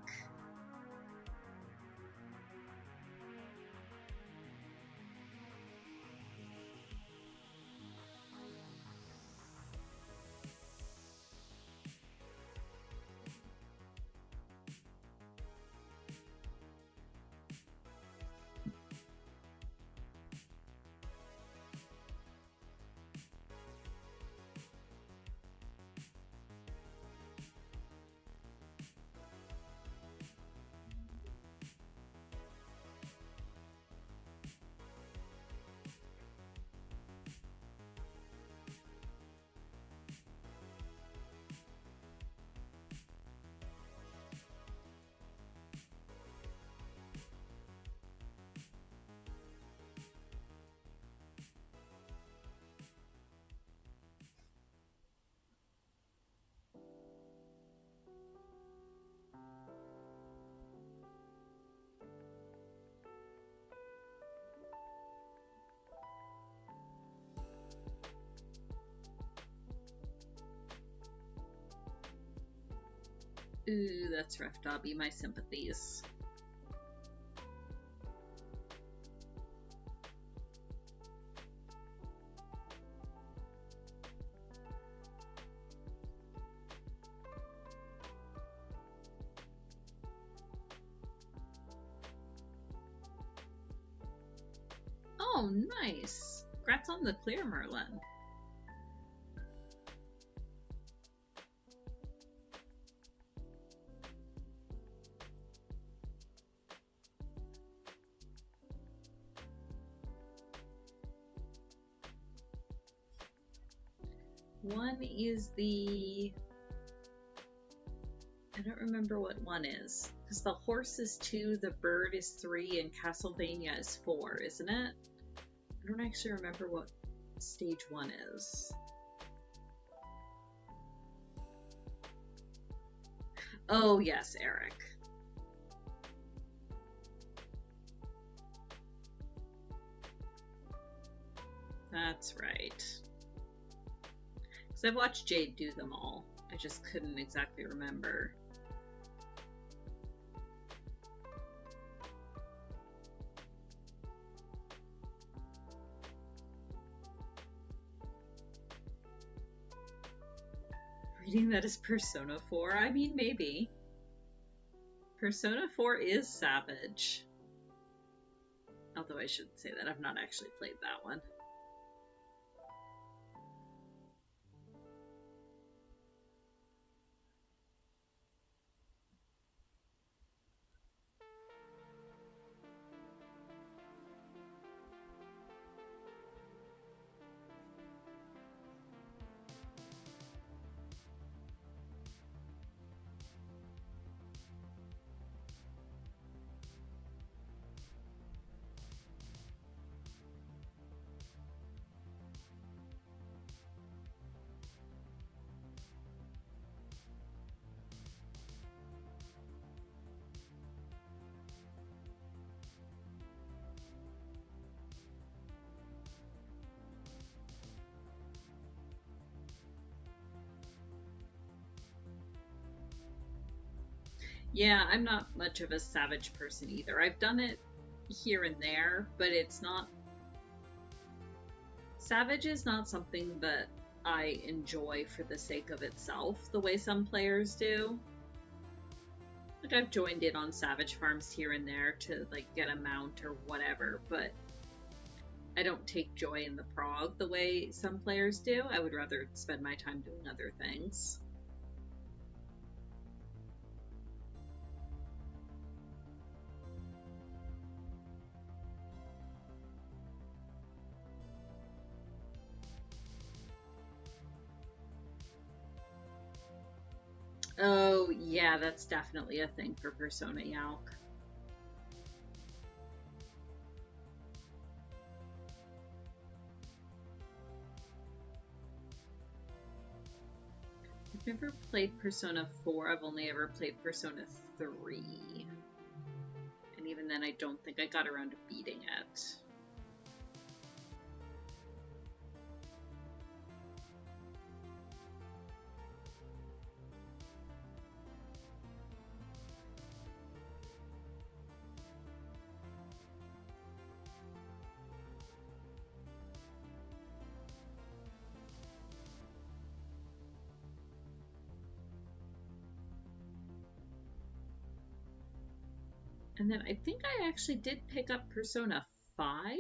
Ooh, that's rough, Dobby. My sympathies. Oh, nice. Congrats on the clear, Merlin. One is the... I don't remember what one is. Because the horse is 2, the bird is 3, and Castlevania is 4, isn't it? I don't actually remember what stage 1 is. Oh, yes, Eric. That's right. Because I've watched Jade do them all. I just couldn't exactly remember. Reading that as Persona 4? I mean, maybe. Persona 4 is Savage. Although I shouldn't say that, I've not actually played that one. Yeah, I'm not much of a Savage person either. I've done it here and there, but it's not... Savage is not something that I enjoy for the sake of itself, the way some players do. Like, I've joined in on Savage farms here and there to, like, get a mount or whatever, but I don't take joy in the prog the way some players do. I would rather spend my time doing other things. Oh, yeah, that's definitely a thing for Persona Yauk. I've never played Persona 4, I've only ever played Persona 3. And even then, I don't think I got around to beating it. And then I think I actually did pick up Persona 5. I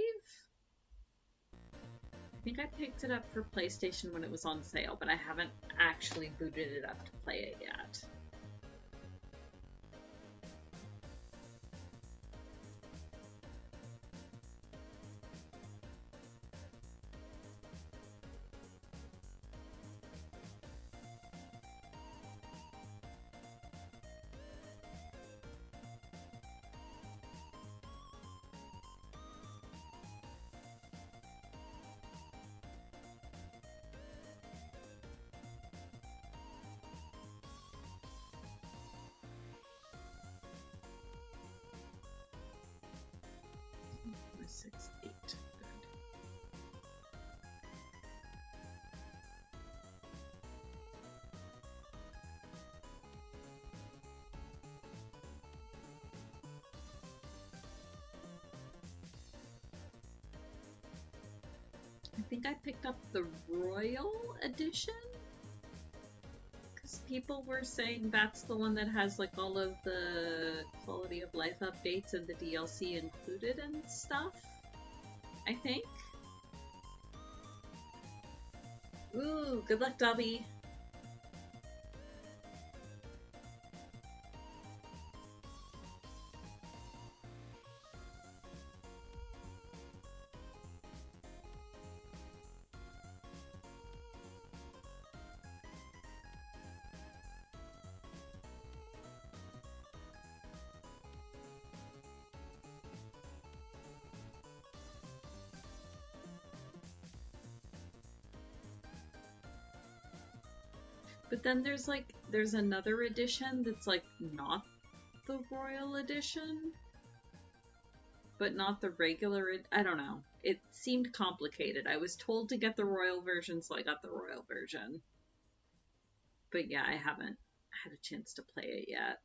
think I picked it up for PlayStation when it was on sale, but I haven't actually booted it up to play it yet. Six, 8. Good. I think I picked up the Royal Edition, because people were saying that's the one that has like all of the quality of life updates and the DLC included and stuff. I think. Ooh, good luck, Dobby. But then there's another edition that's like not the Royal Edition, but not the regular. I don't know. It seemed complicated. I was told to get the Royal version, so I got the Royal version. But yeah, I haven't had a chance to play it yet.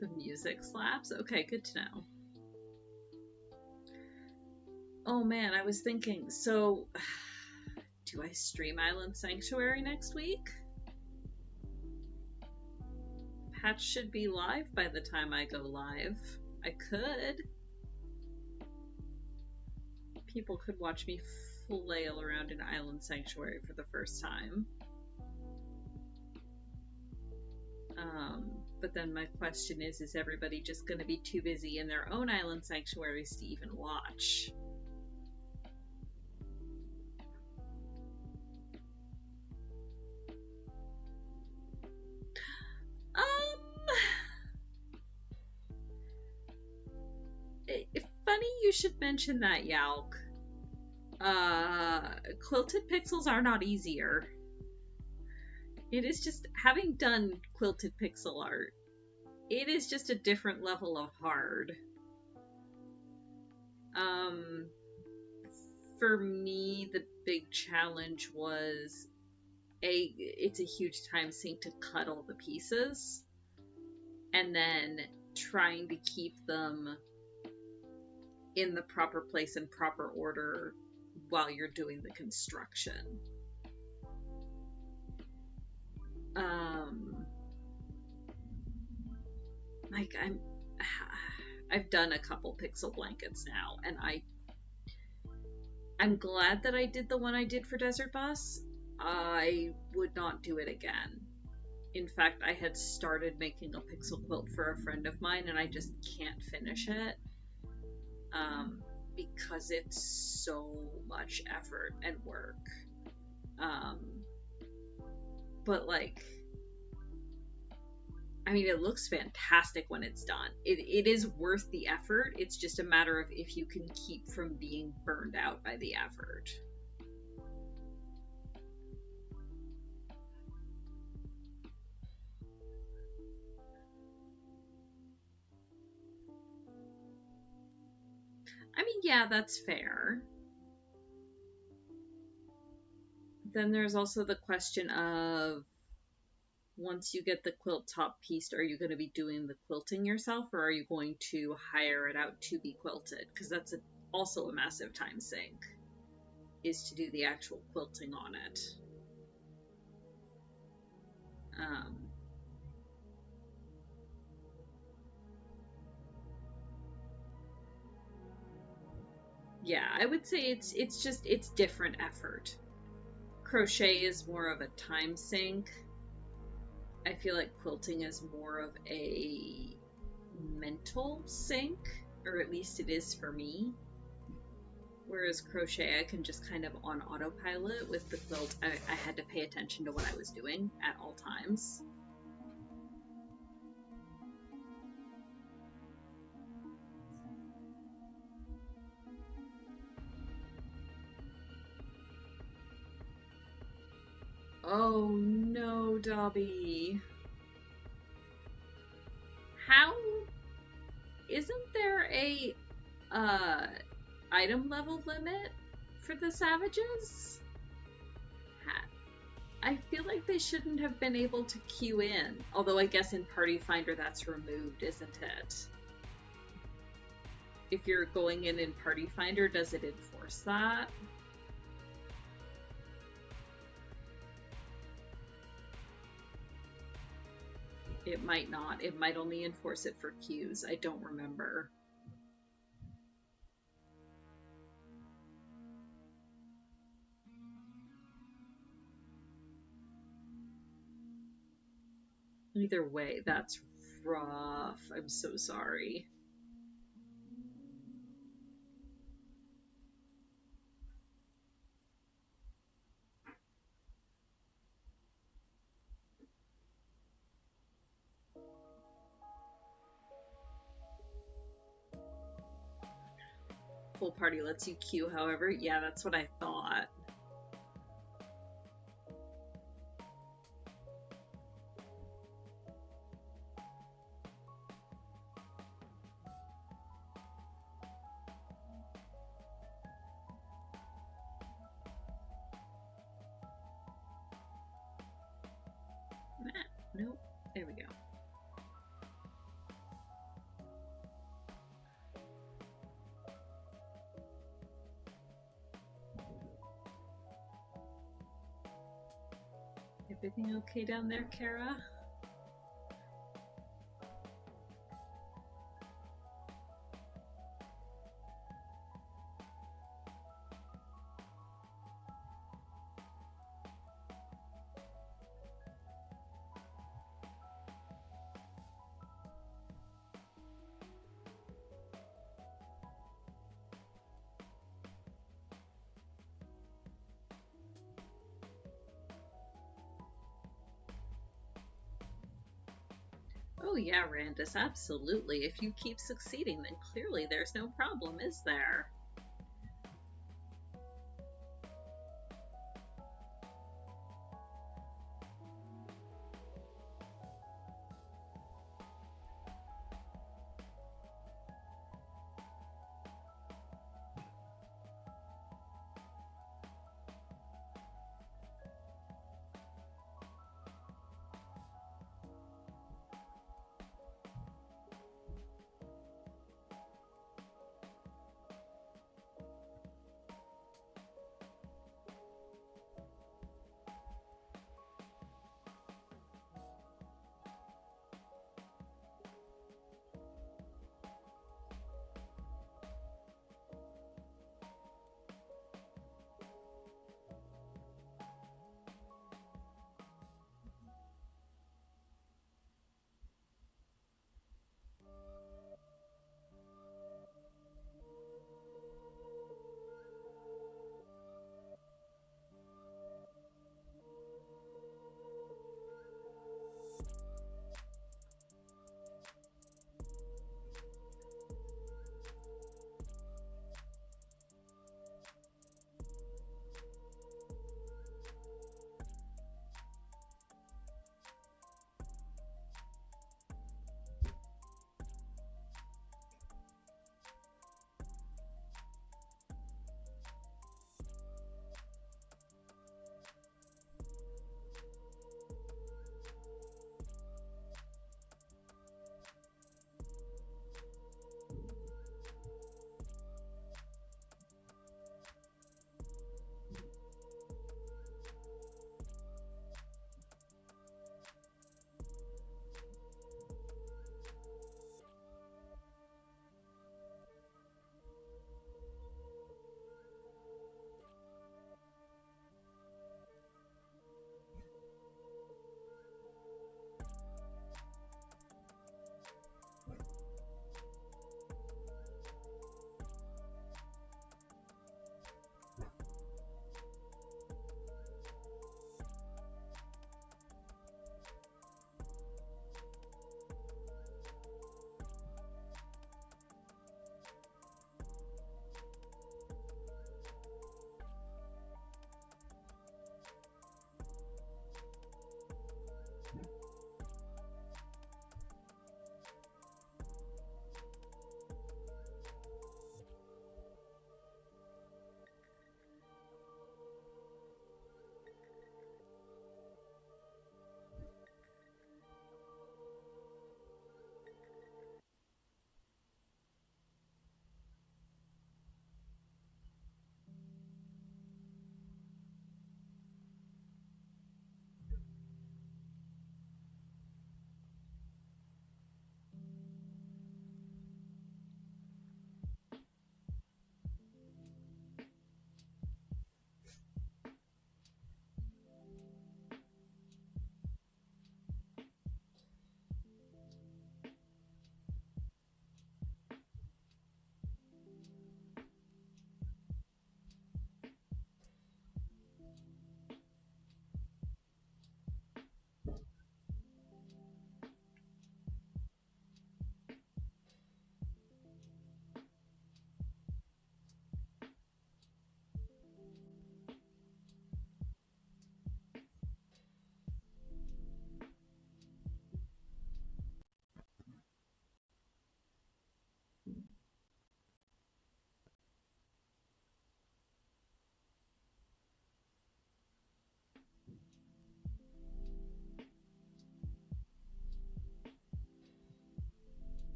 The music slaps? Okay, good to know. Oh man, I was thinking, so do I stream Island Sanctuary next week? Patch should be live by the time I go live. I could. People could watch me flail around in Island Sanctuary for the first time. But then my question is everybody just going to be too busy in their own Island Sanctuaries to even watch? Funny you should mention that, Yauk. Quilted pixels are not easier. It is just, having done quilted pixel art, it is just a different level of hard. For me, the big challenge was, it's a huge time sink to cut all the pieces, and then trying to keep them in the proper place and proper order while you're doing the construction. Like I've done a couple pixel blankets now, and I'm glad that I did the one I did for Desert Bus. I would not do it again. In fact, I had started making a pixel quilt for a friend of mine, and I just can't finish it. Because it's so much effort and work. But like, I mean, it looks fantastic when it's done. It is worth the effort. It's just a matter of if you can keep from being burned out by the effort. I mean, yeah, that's fair. Then there's also the question of, once you get the quilt top pieced, are you going to be doing the quilting yourself, or are you going to hire it out to be quilted? Because that's also a massive time sink, is to do the actual quilting on it. Yeah, I would say it's different effort. Crochet is more of a time sink. I feel like quilting is more of a mental sink, or at least it is for me. Whereas crochet, I can just kind of on autopilot. With the quilt, I had to pay attention to what I was doing at all times. Oh no, Dobby. How? Isn't there a item level limit for the savages? I feel like they shouldn't have been able to queue in. Although I guess in Party Finder that's removed, isn't it? If you're going in Party Finder, does it enforce that? It might not. It might only enforce it for queues. I don't remember. Either way, that's rough. I'm so sorry. Full party lets you queue, however. Yeah, that's what I thought. Nope. There we go. Everything okay down there, Kara? Oh yeah, Randus, absolutely. If you keep succeeding, then clearly there's no problem, is there?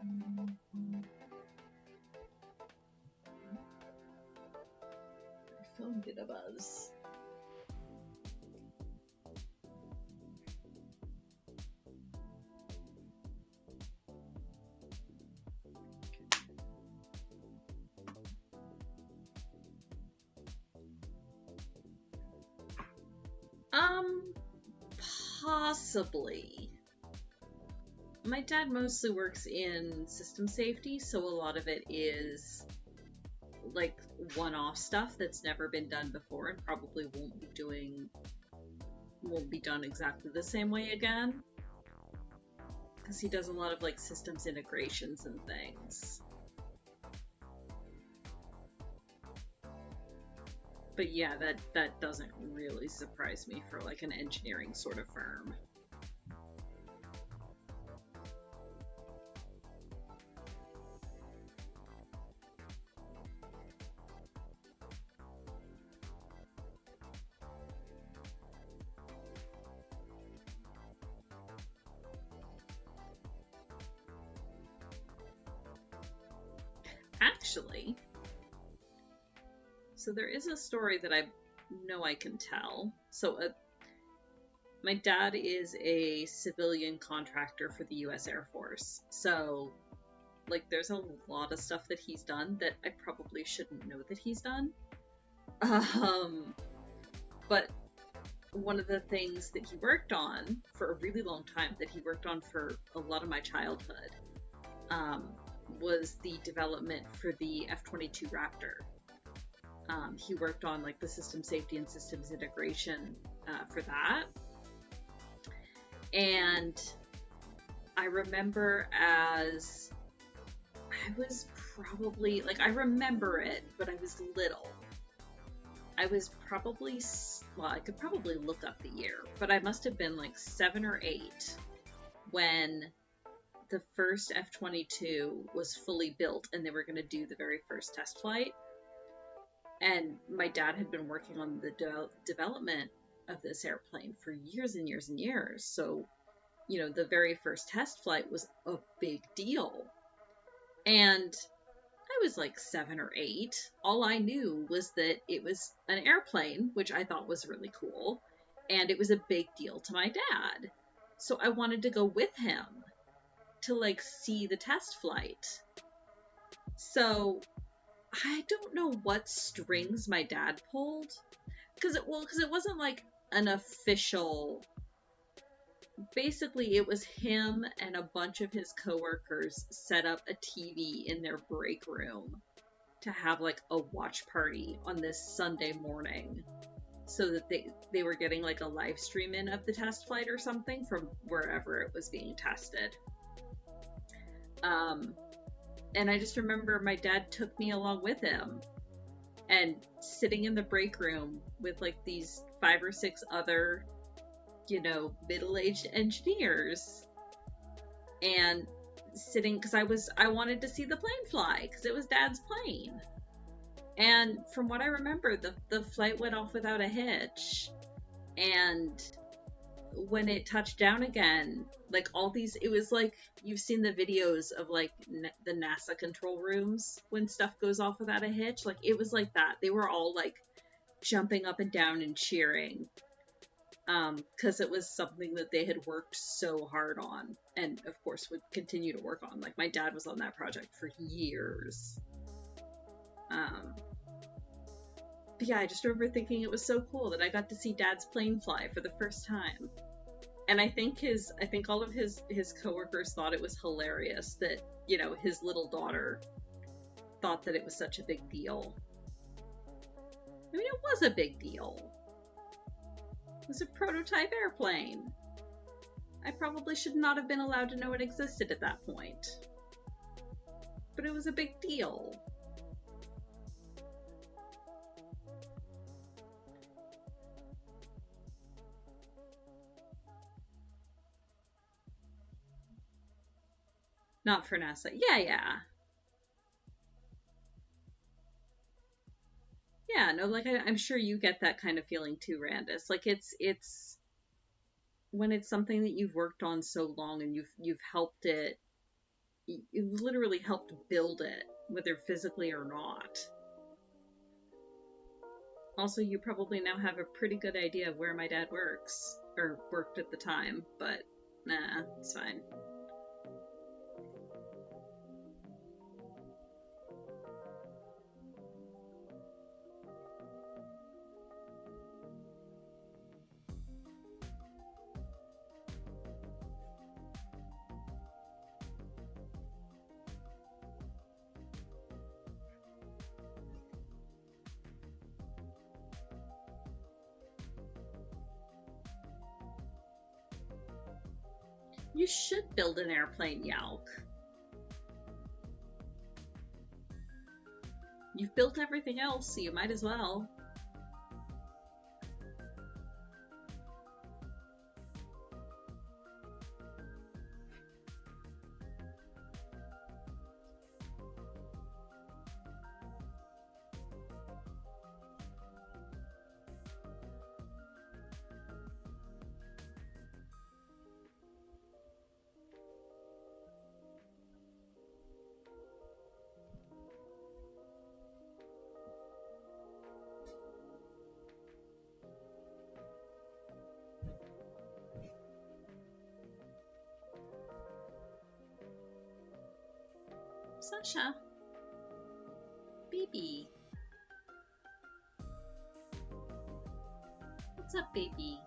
My phone did a buzz. Possibly. My dad mostly works in system safety, so a lot of it is like one-off stuff that's never been done before and probably won't be done exactly the same way again. Because he does a lot of like systems integrations and things. But yeah, that doesn't really surprise me for like an engineering sort of firm. Actually, so there is a story that I know I can tell. So my dad is a civilian contractor for the US Air Force. So like there's a lot of stuff that he's done that I probably shouldn't know that he's done. But one of the things that he worked on for a really long time, that he worked on for a lot of my childhood, was the development for the F-22 Raptor. He worked on like the system safety and systems integration for that. And I remember as I was probably, like, I remember it, but I was little. I was probably, well, I could probably look up the year, but I must have been like 7 or 8 when the first F-22 was fully built and they were going to do the very first test flight. And my dad had been working on the development of this airplane for years and years and years. So, you know, the very first test flight was a big deal. And I was like 7 or 8. All I knew was that it was an airplane, which I thought was really cool. And it was a big deal to my dad. So I wanted to go with him to like see the test flight. So I don't know what strings my dad pulled, because it wasn't like an official. Basically, it was him and a bunch of his coworkers set up a TV in their break room to have like a watch party on this Sunday morning, so that they were getting like a live stream in of the test flight or something from wherever it was being tested. And I just remember my dad took me along with him, and sitting in the break room with like these 5 or 6 other, you know, middle-aged engineers, and sitting, because I wanted to see the plane fly, because it was Dad's plane. And from what I remember, the flight went off without a hitch, and when it touched down again, like all these, it was like, you've seen the videos of like the NASA control rooms when stuff goes off without a hitch, like it was like that. They were all like jumping up and down and cheering, because it was something that they had worked so hard on, and of course would continue to work on. Like my dad was on that project for years. But yeah, I just remember thinking it was so cool that I got to see Dad's plane fly for the first time. And I think all of his coworkers thought it was hilarious that, you know, his little daughter thought that it was such a big deal. I mean, it was a big deal. It was a prototype airplane. I probably should not have been allowed to know it existed at that point. But it was a big deal. Not for NASA. Yeah. Yeah, no, like I'm sure you get that kind of feeling too, Randus. Like it's when it's something that you've worked on so long and you've helped it, you literally helped build it, whether physically or not. Also, you probably now have a pretty good idea of where my dad works, or worked at the time, but nah, it's fine. You should build an airplane, Yalk. You've built everything else, so you might as well. Sasha. Baby. What's up, baby?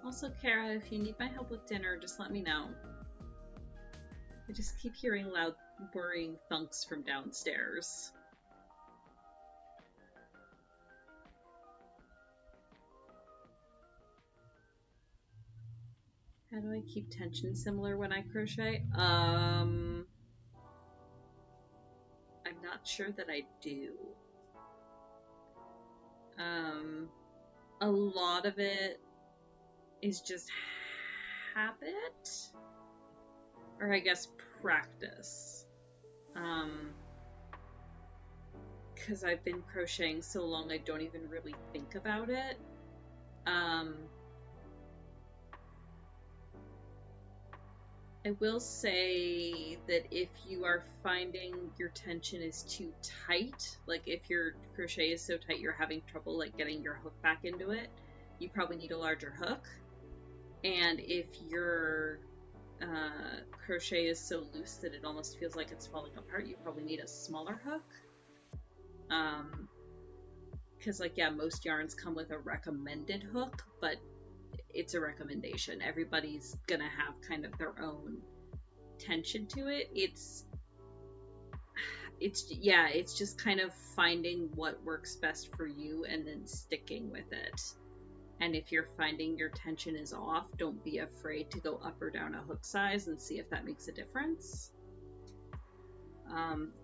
Also, Kara, if you need my help with dinner, just let me know. I just keep hearing loud, worrying thunks from downstairs. How do I keep tension similar when I crochet? I'm not sure that I do. A lot of it is just habit, or I guess practice. Because I've been crocheting so long, I don't even really think about it. I will say that if you are finding your tension is too tight, like if your crochet is so tight you're having trouble like getting your hook back into it, you probably need a larger hook. And if your crochet is so loose that it almost feels like it's falling apart, you probably need a smaller hook. Because like, yeah, most yarns come with a recommended hook, but it's a recommendation. Everybody's gonna have kind of their own tension to it. It's just kind of finding what works best for you and then sticking with it. And if you're finding your tension is off, don't be afraid to go up or down a hook size and see if that makes a difference.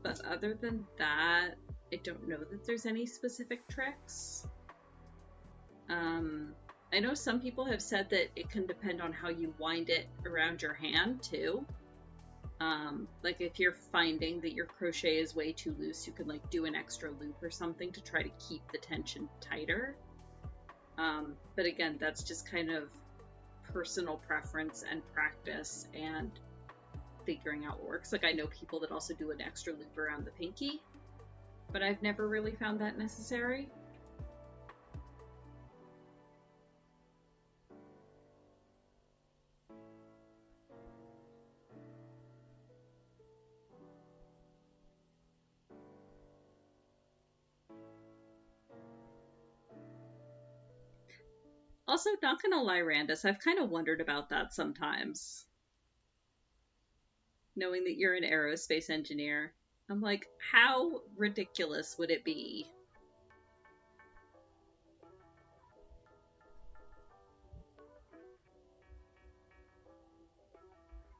But other than that, I don't know that there's any specific tricks. I know some people have said that it can depend on how you wind it around your hand too. Like if you're finding that your crochet is way too loose, you can like do an extra loop or something to try to keep the tension tighter. But again, that's just kind of personal preference and practice and figuring out what works. Like I know people that also do an extra loop around the pinky, but I've never really found that necessary. Also, not gonna lie, Randus, I've kind of wondered about that sometimes. Knowing that you're an aerospace engineer, I'm like, how ridiculous would it be?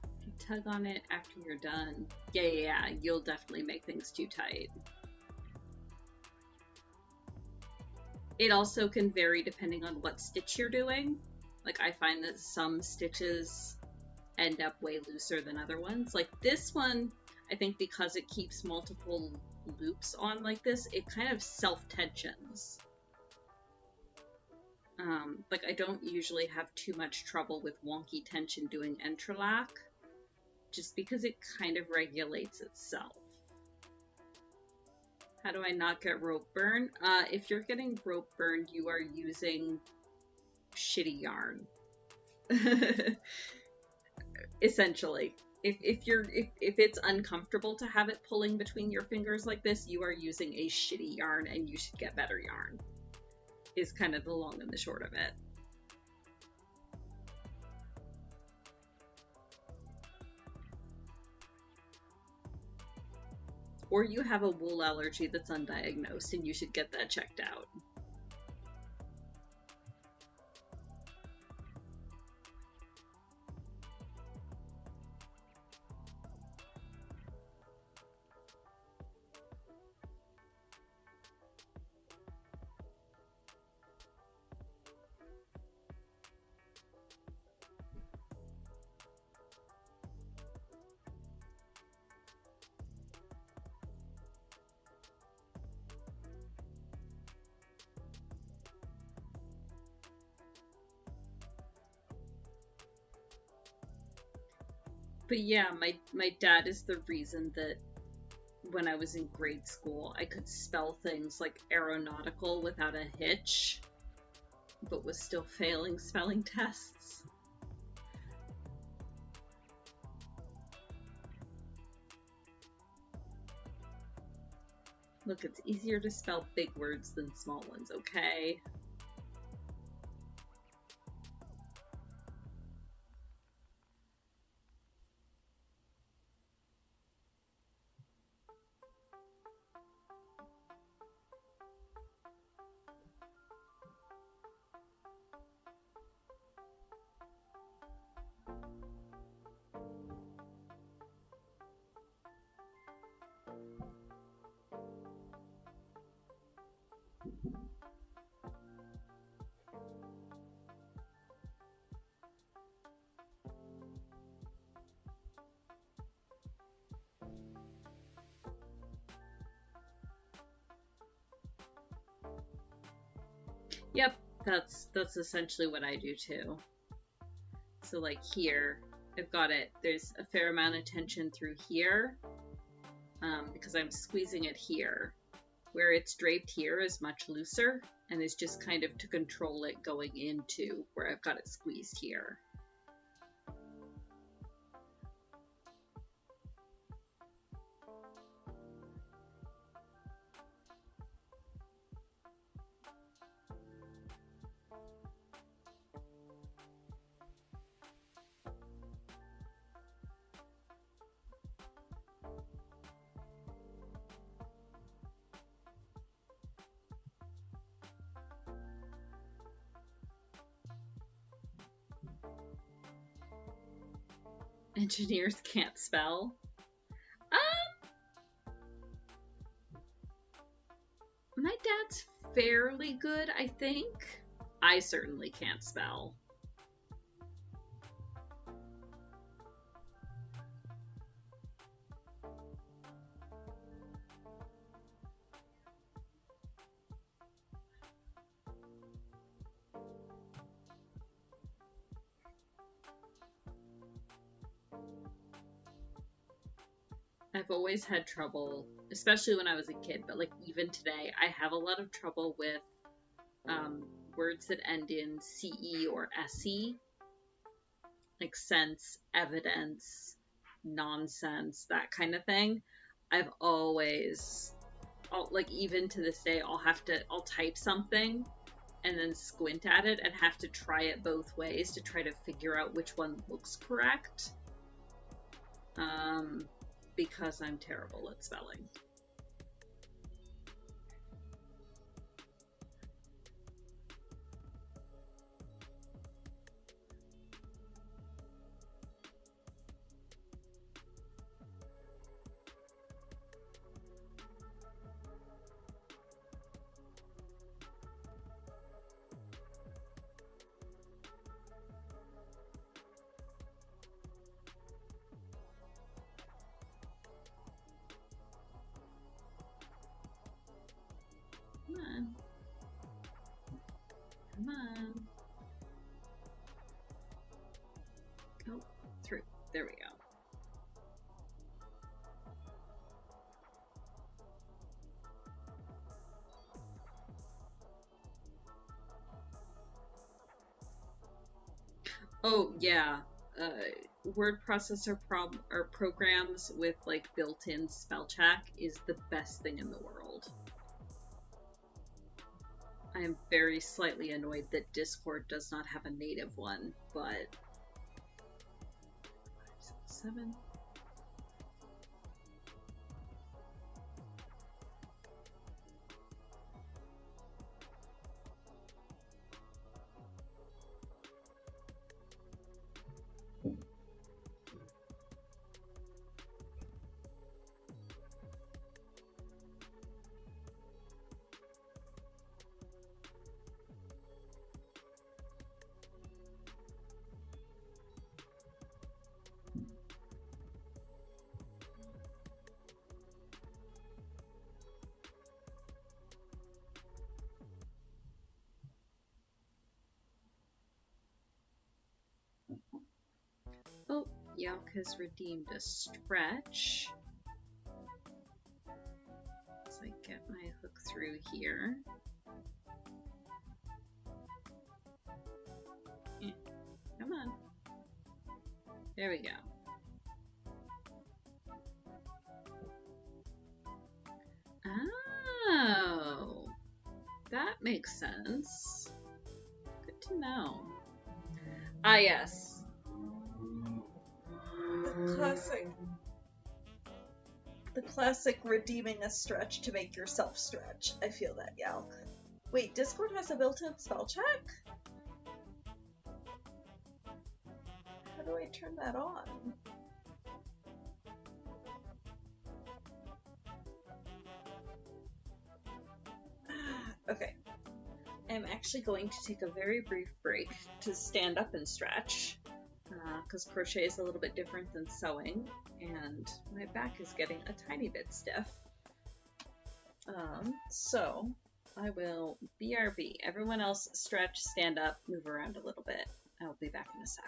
If you tug on it after you're done, yeah, you'll definitely make things too tight. It also can vary depending on what stitch you're doing. Like I find that some stitches end up way looser than other ones. Like this one, I think because it keeps multiple loops on like this, it kind of self-tensions. Like I don't usually have too much trouble with wonky tension doing Entrelac, just because it kind of regulates itself. How do I not get rope burn? If you're getting rope burned, you are using shitty yarn. Essentially. If it's uncomfortable to have it pulling between your fingers like this, you are using a shitty yarn and you should get better yarn. Is kind of the long and the short of it. Or you have a wool allergy that's undiagnosed and you should get that checked out. But yeah, my dad is the reason that when I was in grade school, I could spell things like aeronautical without a hitch, but was still failing spelling tests. Look, it's easier to spell big words than small ones, okay? Yep, that's essentially what I do too. So like here, I've got it, there's a fair amount of tension through here, because I'm squeezing it here. Where it's draped here is much looser, and it's just kind of to control it going into where I've got it squeezed here. Engineers can't spell. My dad's fairly good, I think. I certainly can't spell. I've always had trouble, especially when I was a kid, but like even today, I have a lot of trouble with words that end in CE or SE, like sense, evidence, nonsense, that kind of thing. I've always, like even to this day, I'll type something and then squint at it and have to try it both ways to try to figure out which one looks correct. Because I'm terrible at spelling. Come on. Come on. Go through. There we go. Oh yeah, word processor programs with like built-in spell check is the best thing in the world. I am very slightly annoyed that Discord does not have a native one, but 7. Oh, Yelk has redeemed a stretch. So I get my hook through here. Come on. There we go. Oh, that makes sense. Good to know. Ah, yes. The classic redeeming a stretch to make yourself stretch. I feel that, Yalk. Wait, Discord has a built-in spell check? How do I turn that on? Okay. I'm actually going to take a very brief break to stand up and stretch, because crochet is a little bit different than sewing, and my back is getting a tiny bit stiff. So I will BRB. Everyone else stretch, stand up, move around a little bit. I'll be back in a sec.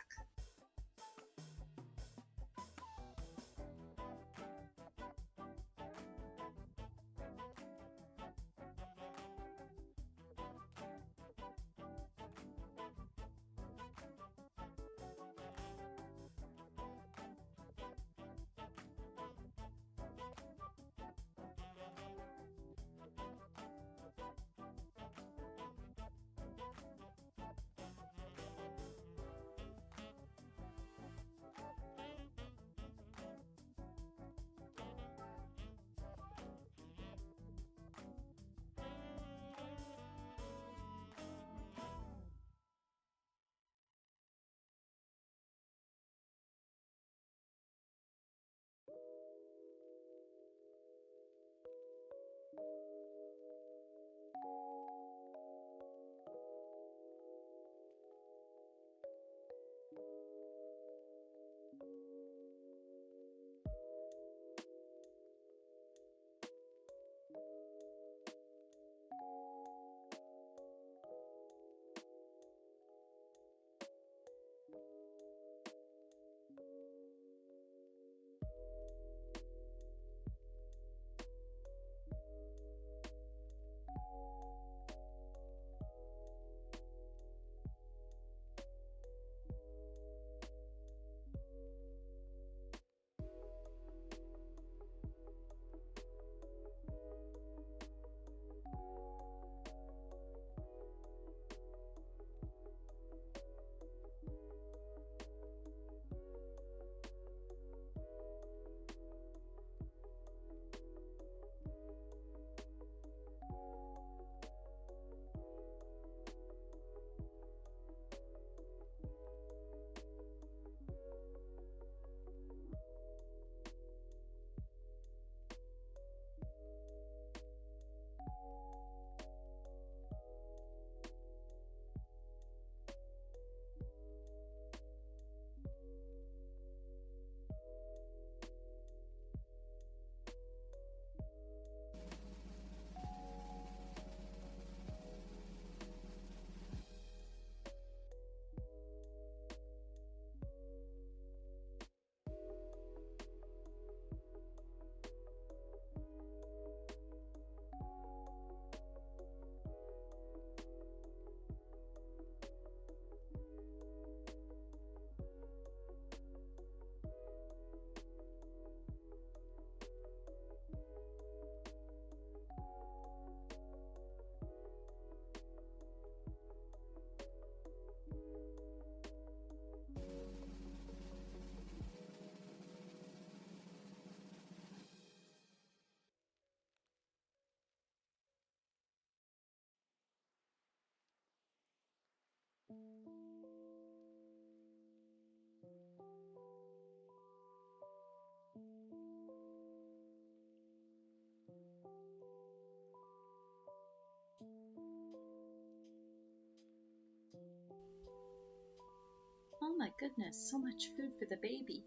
my goodness, so much food for the baby.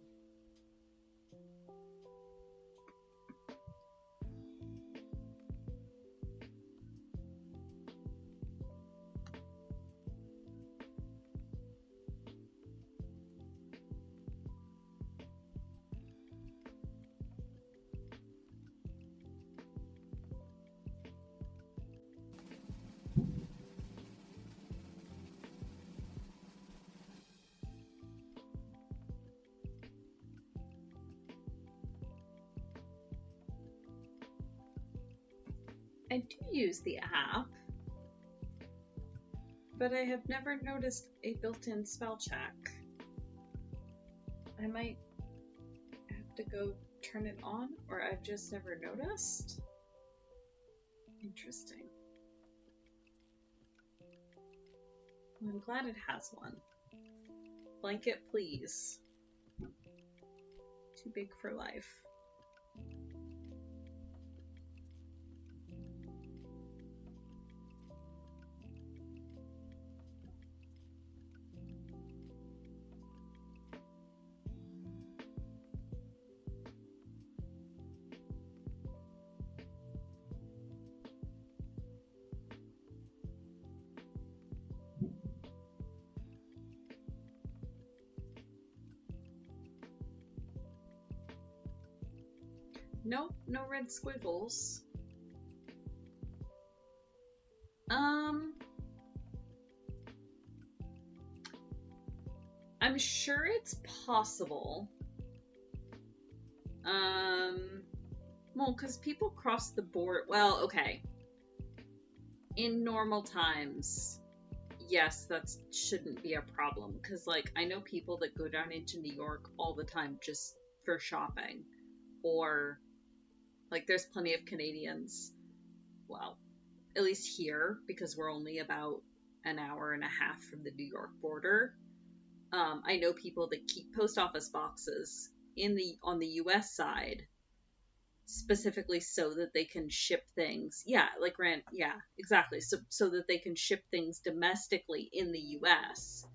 I do use the app, but I have never noticed a built-in spell check. I might have to go turn it on, or I've just never noticed. Interesting. Well, I'm glad it has one. Blanket, please. Too big for life. Nope, no red squiggles. I'm sure it's possible. Well, because people cross the board. Well, okay. In normal times, yes, that shouldn't be a problem. Because, like, I know people that go down into New York all the time just for shopping. Or, like, there's plenty of Canadians, well, at least here, because we're only about an hour and a half from the New York border. I know people that keep post office boxes on the US side, specifically so that they can ship things. Yeah, like yeah, exactly. So that they can ship things domestically in the US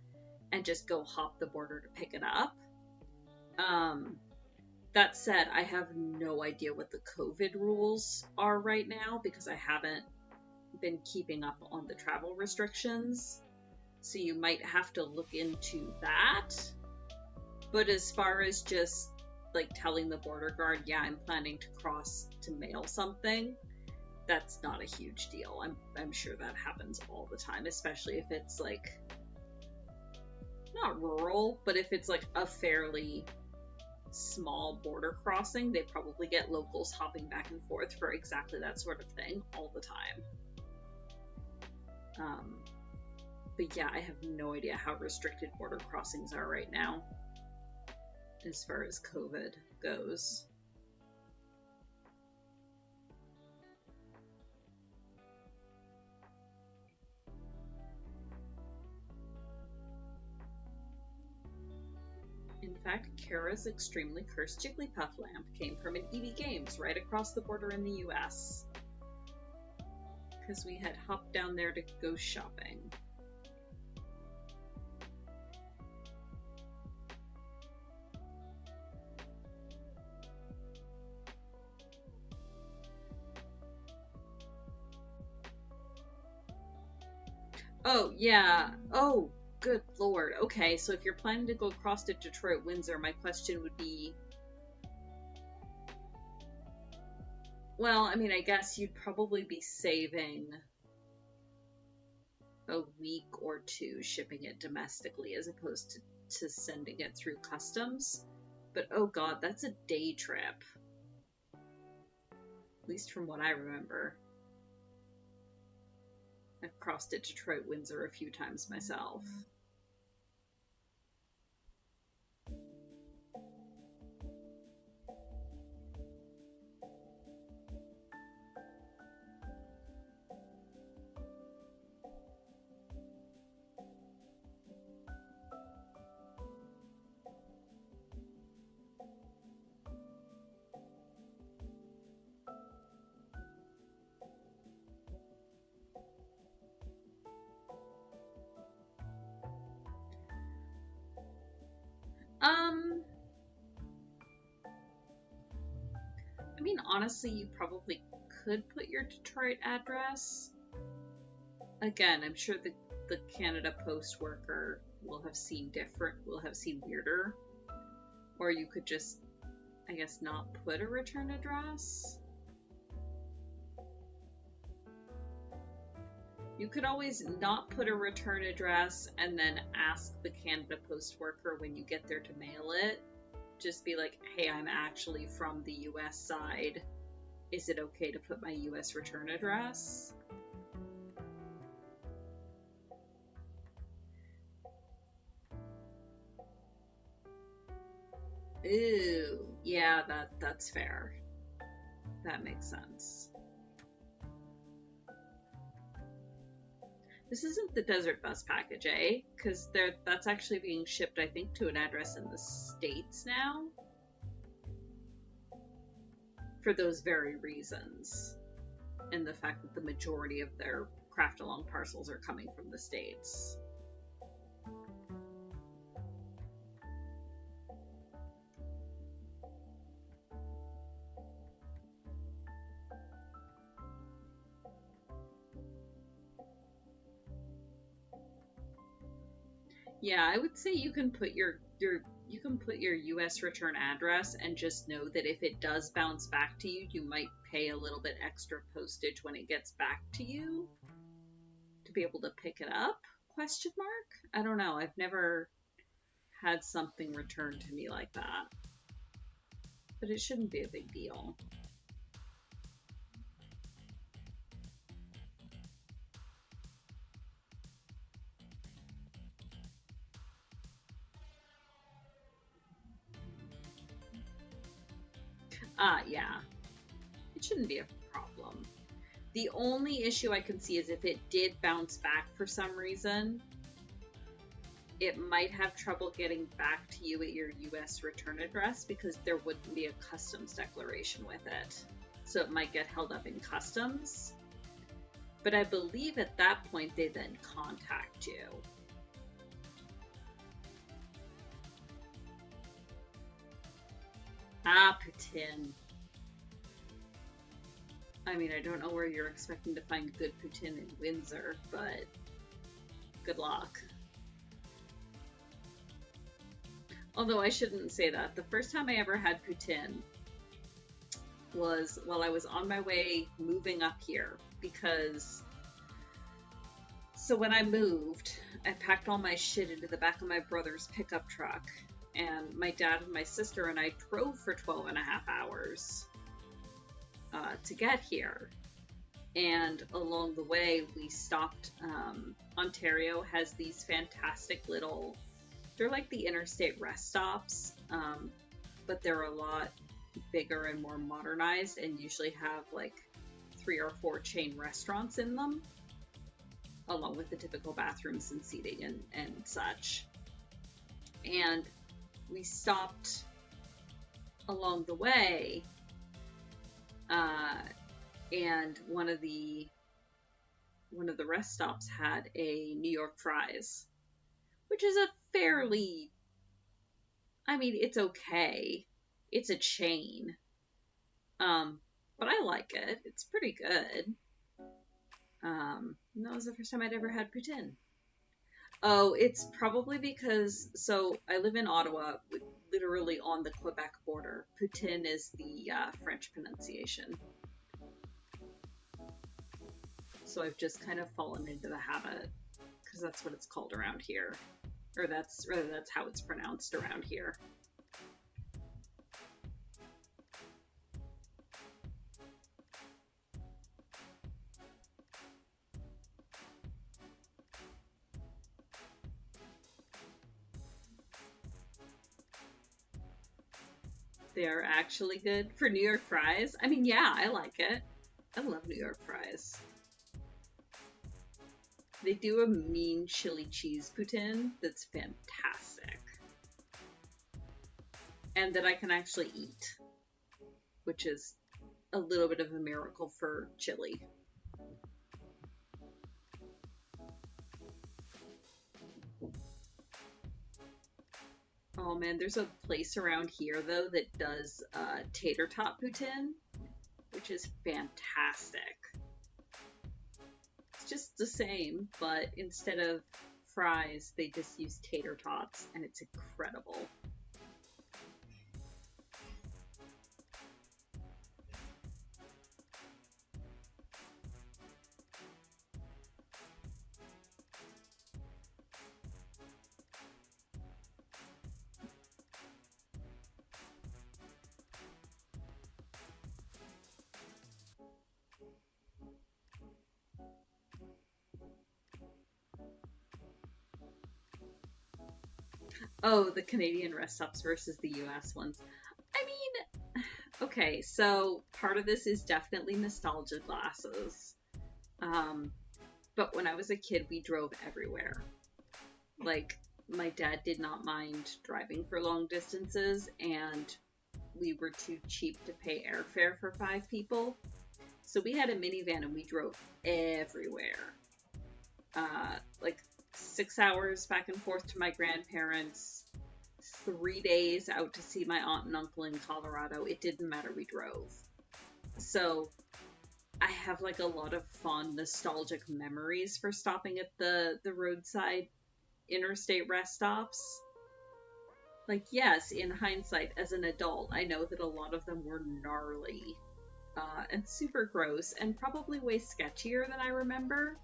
and just go hop the border to pick it up. That said, I have no idea what the COVID rules are right now because I haven't been keeping up on the travel restrictions. So you might have to look into that. But as far as just like telling the border guard, yeah, I'm planning to cross to mail something, that's not a huge deal. I'm sure that happens all the time, especially if it's like not rural, but if it's like a fairly small border crossing, they probably get locals hopping back and forth for exactly that sort of thing all the time. But yeah, I have no idea how restricted border crossings are right now as far as COVID goes. In fact, Kara's extremely cursed Jigglypuff lamp came from an EB Games right across the border in the US. Because we had hopped down there to go shopping. Oh, yeah. Oh, good lord. Okay, so if you're planning to go across to Detroit, Windsor, my question would be... Well, I mean, I guess you'd probably be saving a week or two shipping it domestically as opposed to sending it through customs. But oh god, that's a day trip. At least from what I remember. I've crossed at Detroit, Windsor a few times myself. I mean, honestly, you probably could put your Detroit address. Again, I'm sure the Canada Post worker will have seen weirder. Or you could just, I guess, not put a return address. You could always not put a return address and then ask the Canada Post worker when you get there to mail it. Just be like, hey, I'm actually from the US side. Is it okay to put my US return address? Ooh, yeah, that's fair. That makes sense. This isn't the Desert Bus package, eh? Because that's actually being shipped, I think, to an address in the States now. For those very reasons. And the fact that the majority of their craft along parcels are coming from the States. Yeah, I would say you can put your US return address and just know that if it does bounce back to you, you might pay a little bit extra postage when it gets back to you to be able to pick it up? Question mark? I don't know. I've never had something returned to me like that. But it shouldn't be a big deal. Yeah. It shouldn't be a problem. The only issue I can see is if it did bounce back for some reason, it might have trouble getting back to you at your US return address because there wouldn't be a customs declaration with it. So it might get held up in customs. But I believe at that point they then contact you. Poutine. I mean, I don't know where you're expecting to find good poutine in Windsor, but good luck. Although I shouldn't say that. The first time I ever had poutine was while I was on my way moving up here, because so when I moved, I packed all my shit into the back of my brother's pickup truck, and my dad and my sister and I drove for 12 and a half hours to get here. And along the way, we stopped. Ontario has these fantastic little, they're like the interstate rest stops, but they're a lot bigger and more modernized and usually have like 3 or 4 chain restaurants in them, along with the typical bathrooms and seating and such. And we stopped along the way, and one of the rest stops had a New York fries, which is a fairly, I mean, it's okay. It's a chain. But I like it. It's pretty good. And that was the first time I'd ever had poutine. Oh, it's probably because, so I live in Ottawa, literally on the Quebec border. Poutine is the French pronunciation. So I've just kind of fallen into the habit, because that's what it's called around here. Or that's how it's pronounced around here. They're actually good for New York fries. I mean, yeah, I like it. I love New York fries. They do a mean chili cheese poutine that's fantastic. And that I can actually eat, which is a little bit of a miracle for chili. Oh man, there's a place around here though that does tater tot poutine, which is fantastic. It's just the same, but instead of fries, they just use tater tots, and it's incredible. Oh, the Canadian rest stops versus the US ones. I mean, okay, so part of this is definitely nostalgia glasses. Um, but when I was a kid, we drove everywhere. Like, my dad did not mind driving for long distances, and we were too cheap to pay airfare for 5 people. So we had a minivan and we drove everywhere. Like 6 hours back and forth to my grandparents, 3 days out to see my aunt and uncle in Colorado. It didn't matter, we drove. So I have like a lot of fond nostalgic memories for stopping at the roadside interstate rest stops. Like, yes, in hindsight, as an adult, I know that a lot of them were gnarly and super gross and probably way sketchier than I remember.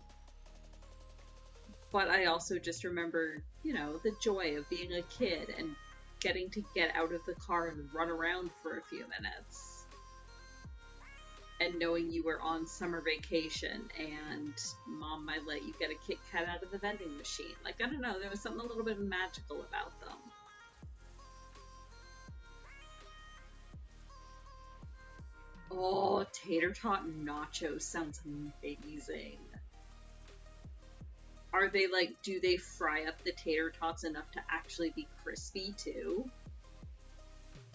But I also just remember, the joy of being a kid and getting to get out of the car and run around for a few minutes. And knowing you were on summer vacation and mom might let you get a Kit Kat out of the vending machine. Like, I don't know, there was something a little bit magical about them. Oh, tater tot nachos sounds amazing. Are they like, do they fry up the tater tots enough to actually be crispy too?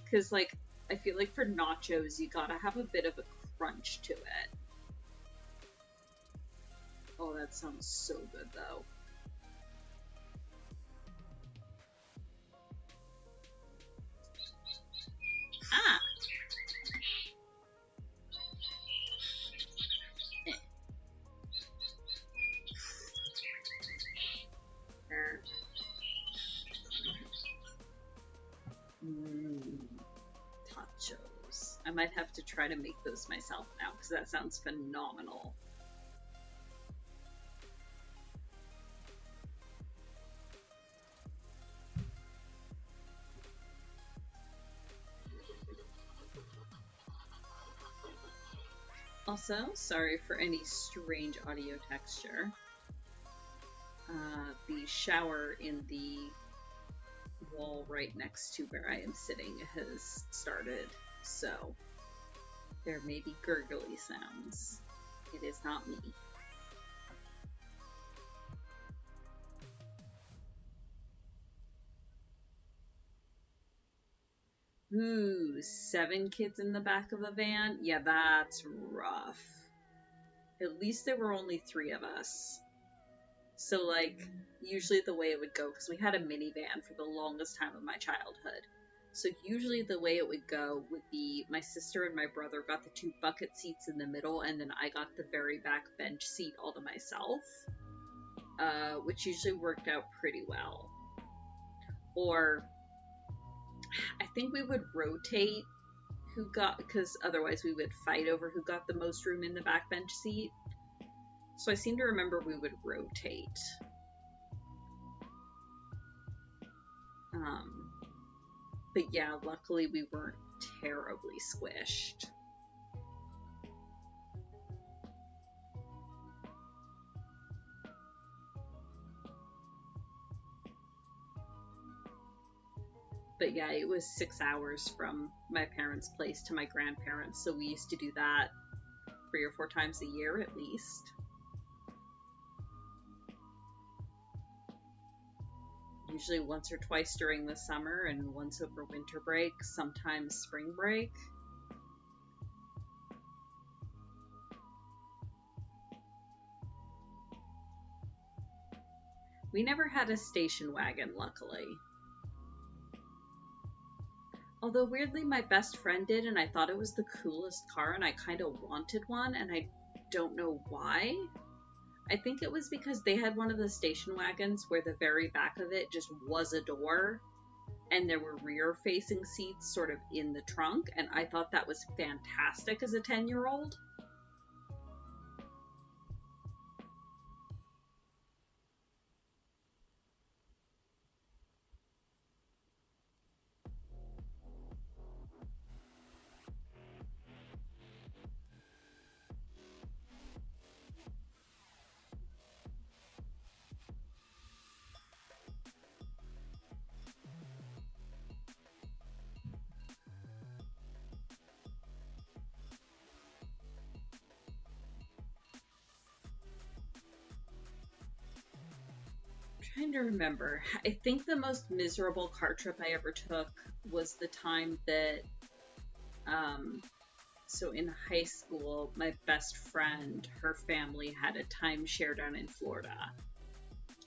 Because, like, I feel like for nachos, you gotta have a bit of a crunch to it. Oh, that sounds so good though. Ah! Mmm. Tachos. I might have to try to make those myself now because that sounds phenomenal. Also, sorry for any strange audio texture. The shower in the wall right next to where I am sitting has started, so there may be gurgly sounds. It is not me. Ooh, 7 kids in the back of a van? Yeah, that's rough. At least there were only 3 of us. So, like, usually the way it would go, because we had a minivan for the longest time of my childhood. So usually the way it would go would be my sister and my brother got the 2 bucket seats in the middle, and then I got the very back bench seat all to myself, which usually worked out pretty well. Or I think we would rotate who got, because otherwise we would fight over who got the most room in the back bench seat. So I seem to remember we would rotate. But yeah, luckily we weren't terribly squished. But yeah, it was 6 hours from my parents' place to my grandparents, so we used to do that 3 or 4 times a year at least. Usually once or twice during the summer and once over winter break, sometimes spring break. We never had a station wagon, luckily. Although weirdly my best friend did, and I thought it was the coolest car, and I kind of wanted one, and I don't know why. I think it was because they had one of the station wagons where the very back of it just was a door, and there were rear-facing seats sort of in the trunk, and I thought that was fantastic as a 10-year-old. Trying to remember. I think the most miserable car trip I ever took was the time that, so in high school, my best friend, her family had a timeshare down in Florida.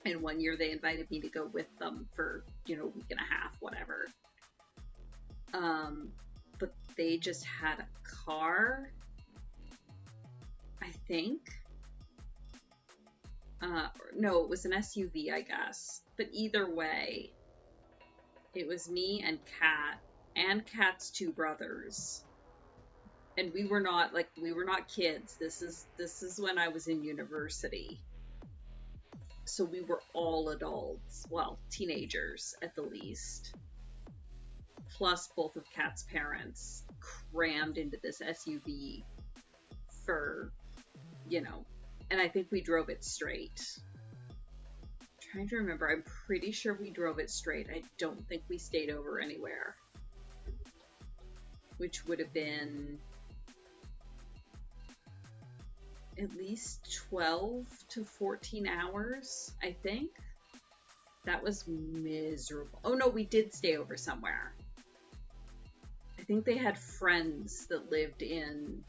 And one year they invited me to go with them for, a week and a half, whatever. But they just had a car, I think. No, it was an SUV, I guess. But either way, it was me and Kat, and Kat's two brothers. And we were not kids. This is when I was in university. So we were all adults. Well, teenagers at the least. Plus both of Kat's parents crammed into this SUV for, and I think we drove it straight. Trying to remember, I'm pretty sure we drove it straight. I don't think we stayed over anywhere. Which would have been at least 12 to 14 hours, I think. That was miserable. Oh no, we did stay over somewhere. I think they had friends that lived in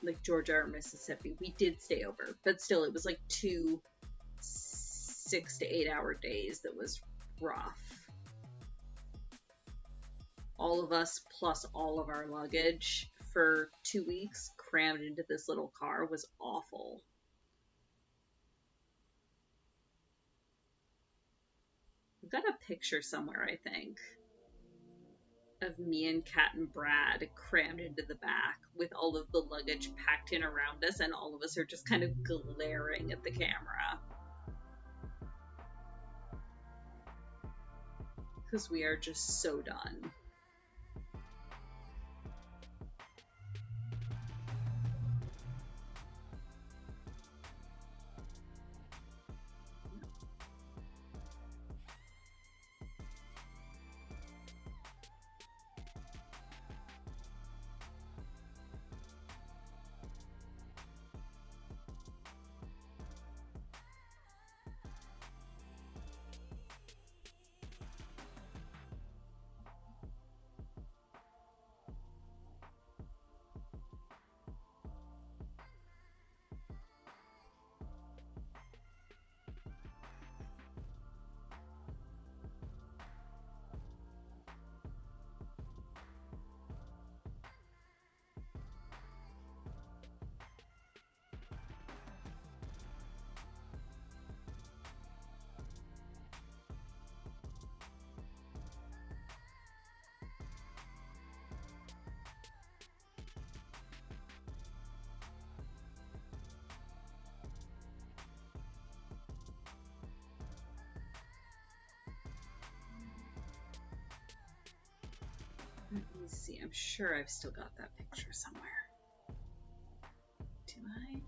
like Georgia or Mississippi. We did stay over, but still it was like 2 6 to 8 hour days that was rough. All of us plus all of our luggage for 2 weeks crammed into this little car was awful. I've got a picture somewhere, I think, of me and Kat and Brad crammed into the back with all of the luggage packed in around us, and all of us are just kind of glaring at the camera. Because we are just so done. Let me see. I'm sure I've still got that picture somewhere. Do I?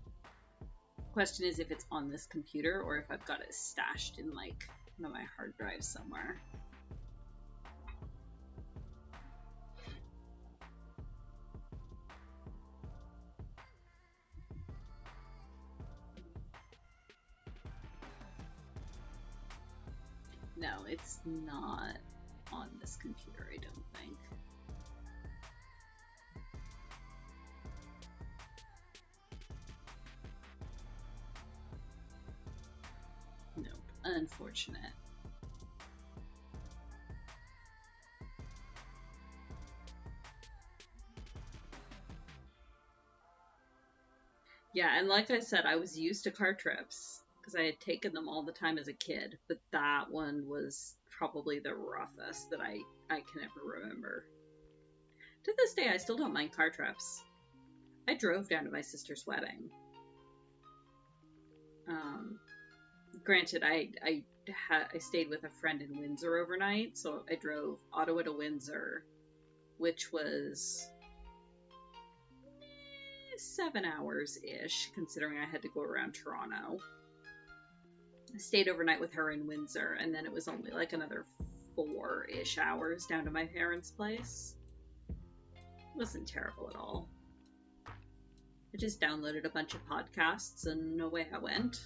Question is if it's on this computer or if I've got it stashed in like one of my hard drives somewhere. No, it's not on this computer, I don't think. Nope, unfortunate. Yeah, and like I said, I was used to car trips because I had taken them all the time as a kid, but that one was probably the roughest that I can ever remember. To this day, I still don't mind car trips. I drove down to my sister's wedding. Granted, I stayed with a friend in Windsor overnight, so I drove Ottawa to Windsor, which was 7 hours-ish, considering I had to go around Toronto. I stayed overnight with her in Windsor, and then it was only like another 4-ish hours down to my parents' place. It wasn't terrible at all. I just downloaded a bunch of podcasts, and away I went.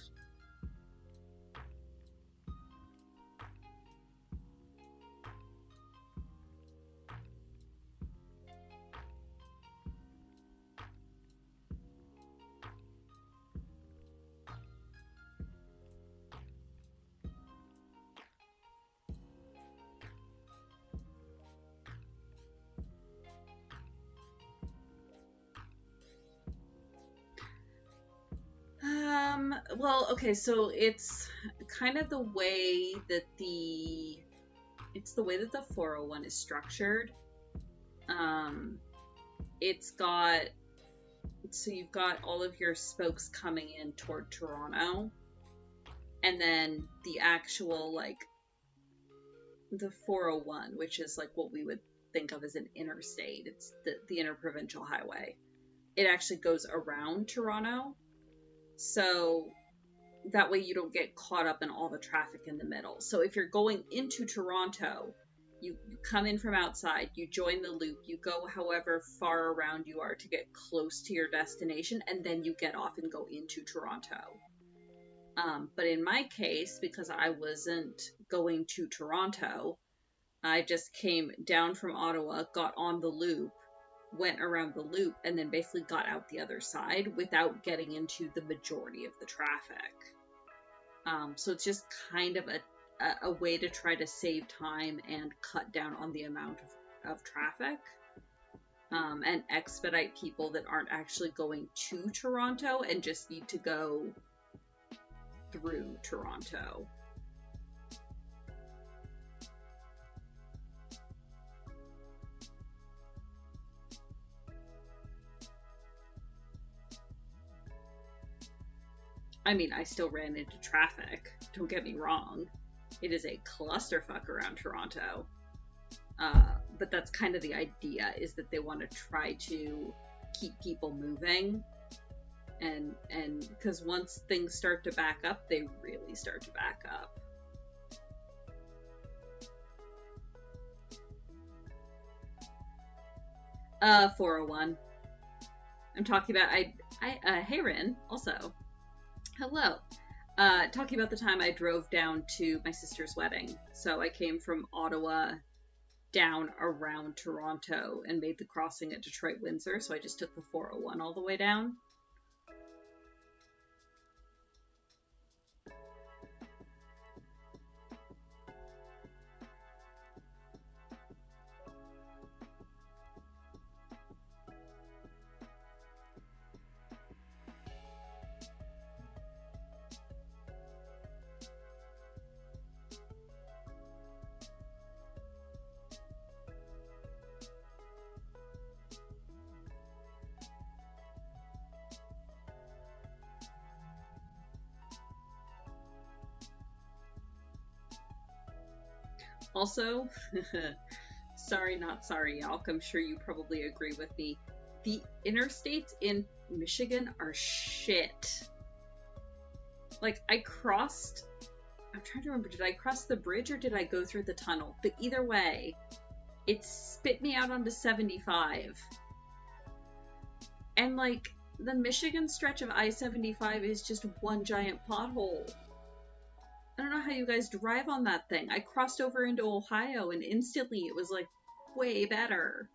Well, okay, so it's kind of the way that the 401 is structured. It's got, so you've got all of your spokes coming in toward Toronto, and then the actual, like, the 401, which is like what we would think of as an interstate. It's the interprovincial highway. It actually goes around Toronto. So that way you don't get caught up in all the traffic in the middle. So if you're going into Toronto, you come in from outside, you join the loop, you go however far around you are to get close to your destination, and then you get off and go into Toronto. But in my case, because I wasn't going to Toronto, I just came down from Ottawa, got on the loop, went around the loop, and then basically got out the other side without getting into the majority of the traffic. So it's just kind of a way to try to save time and cut down on the amount of traffic, and expedite people that aren't actually going to Toronto and just need to go through Toronto. I mean, I still ran into traffic, don't get me wrong. It is a clusterfuck around Toronto. But that's kind of the idea, is that they want to try to keep people moving. And because once things start to back up, they really start to back up. Uh, 401. I'm talking about, hey Rin, also. Hello. Talking about the time I drove down to my sister's wedding. So I came from Ottawa down around Toronto and made the crossing at Detroit Windsor. So I just took the 401 all the way down. Also, sorry, not sorry, Yalk, I'm sure you probably agree with me. The interstates in Michigan are shit. Like, I'm trying to remember, did I cross the bridge or did I go through the tunnel? But either way, it spit me out onto 75. And, like, the Michigan stretch of I-75 is just one giant pothole. I don't know how you guys drive on that thing. I crossed over into Ohio and instantly it was like way better.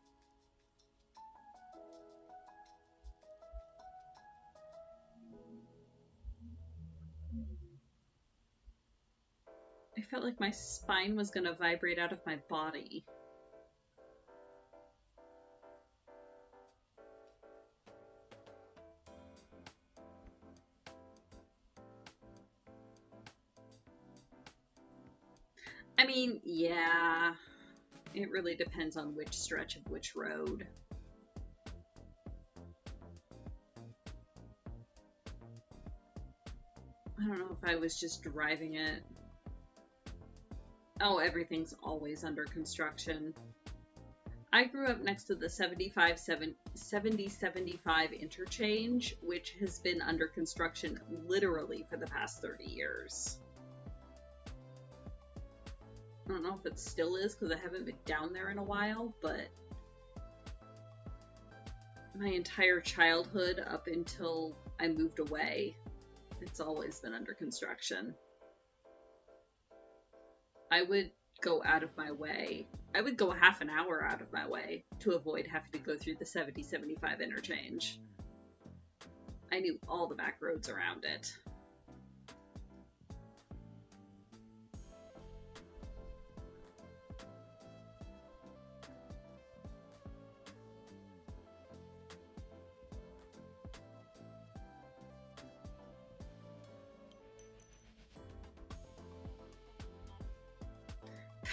I felt like my spine was gonna vibrate out of my body. mean, yeah, it really depends on which stretch of which road. I don't know if I was just driving it. Oh, everything's always under construction. I grew up next to the 70-75 interchange, which has been under construction literally for the past 30 years. I don't know if it still is because I haven't been down there in a while, but my entire childhood up until I moved away, it's always been under construction. I would go out of my way. I would go half an hour out of my way to avoid having to go through the 70-75 interchange. I knew all the back roads around it.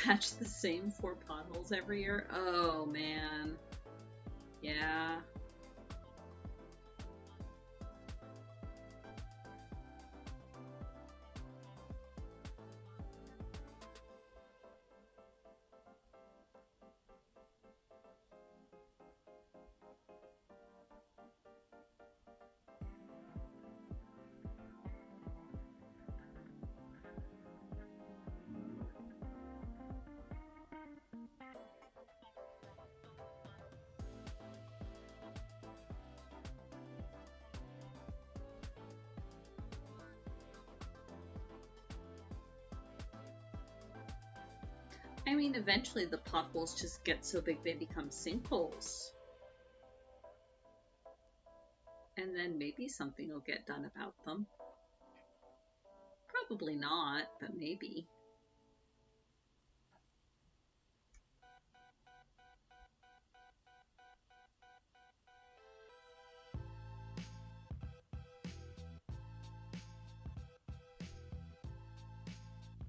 Patch the same 4 potholes every year? Oh, man. Yeah. I mean, eventually the potholes just get so big they become sinkholes. And then maybe something will get done about them. Probably not, but maybe.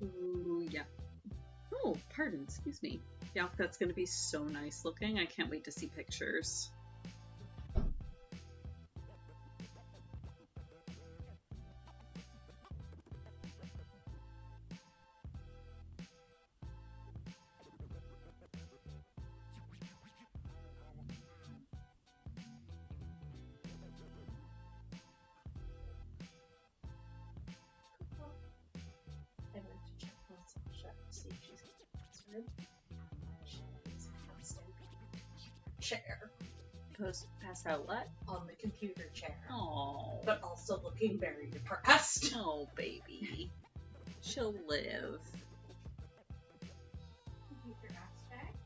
Ooh, yeah. Oh, pardon, excuse me. Yeah, that's going to be so nice looking. I can't wait to see pictures.
I went to check on Sasha to see if she's answered. She is passed out chair.
Pass out what?
On the computer chair.
Oh.
But also looking very depressed.
Oh, baby. She'll live.
Computer aspect.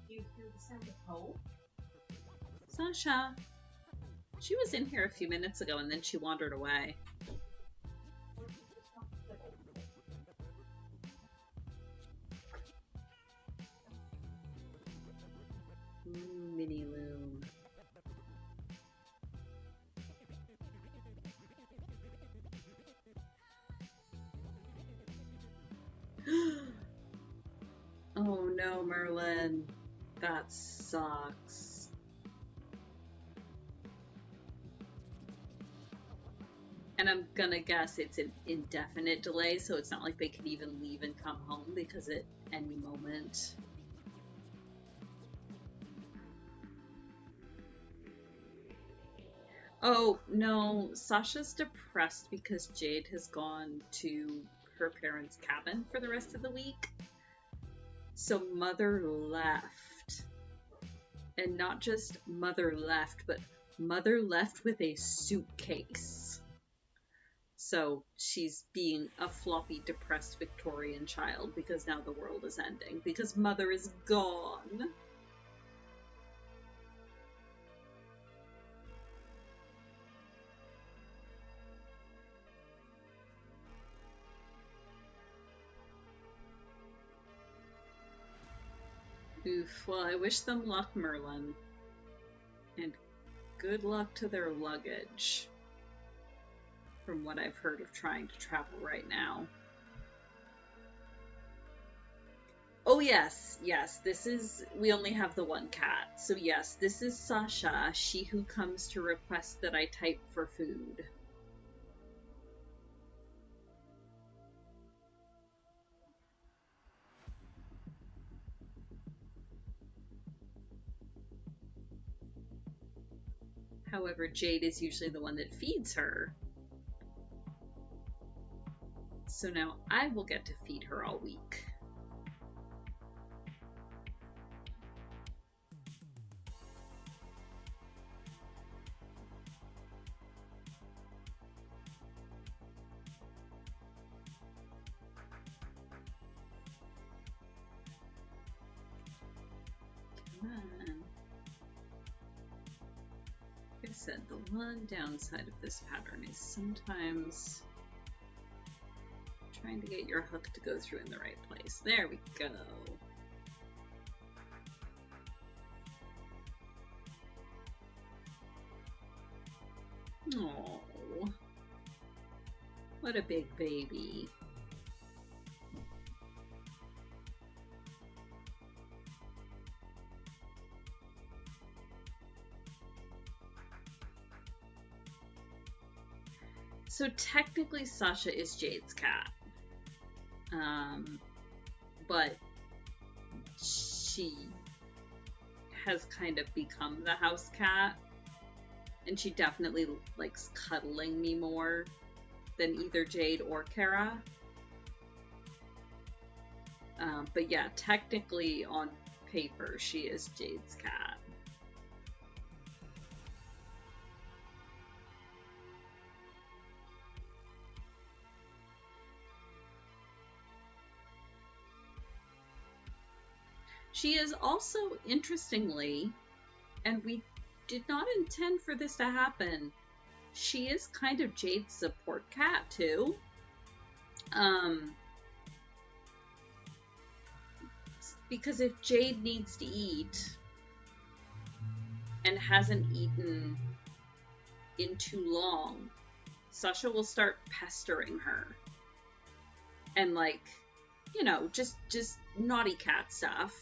Do you hear the sound of hope?
Sasha. She was in here a few minutes ago and then she wandered away. Mini loom. Oh no, Merlin. That sucks. And I'm gonna guess it's an indefinite delay, so it's not like they can even leave and come home because at any moment. Oh, no, Sasha's depressed because Jade has gone to her parents' cabin for the rest of the week. So Mother left. And not just Mother left, but Mother left with a suitcase. So she's being a floppy, depressed Victorian child because now the world is ending. Because Mother is gone. Oof, well, I wish them luck, Merlin. And good luck to their luggage. From what I've heard of trying to travel right now. Oh yes, yes, we only have the one cat. So yes, this is Sasha, she who comes to request that I type for food. However, Jade is usually the one that feeds her. So now I will get to feed her all week. Come on. Like I said, the one downside of this pattern is sometimes trying to get your hook to go through in the right place. There we go. Oh, what a big baby. So technically Sasha is Jade's cat. But she has kind of become the house cat, and she definitely likes cuddling me more than either Jade or Kara. But yeah, technically on paper, she is Jade's cat. She is also, interestingly, and we did not intend for this to happen, she is kind of Jade's support cat too. Because if Jade needs to eat and hasn't eaten in too long, Sasha will start pestering her. And like, you know, just naughty cat stuff.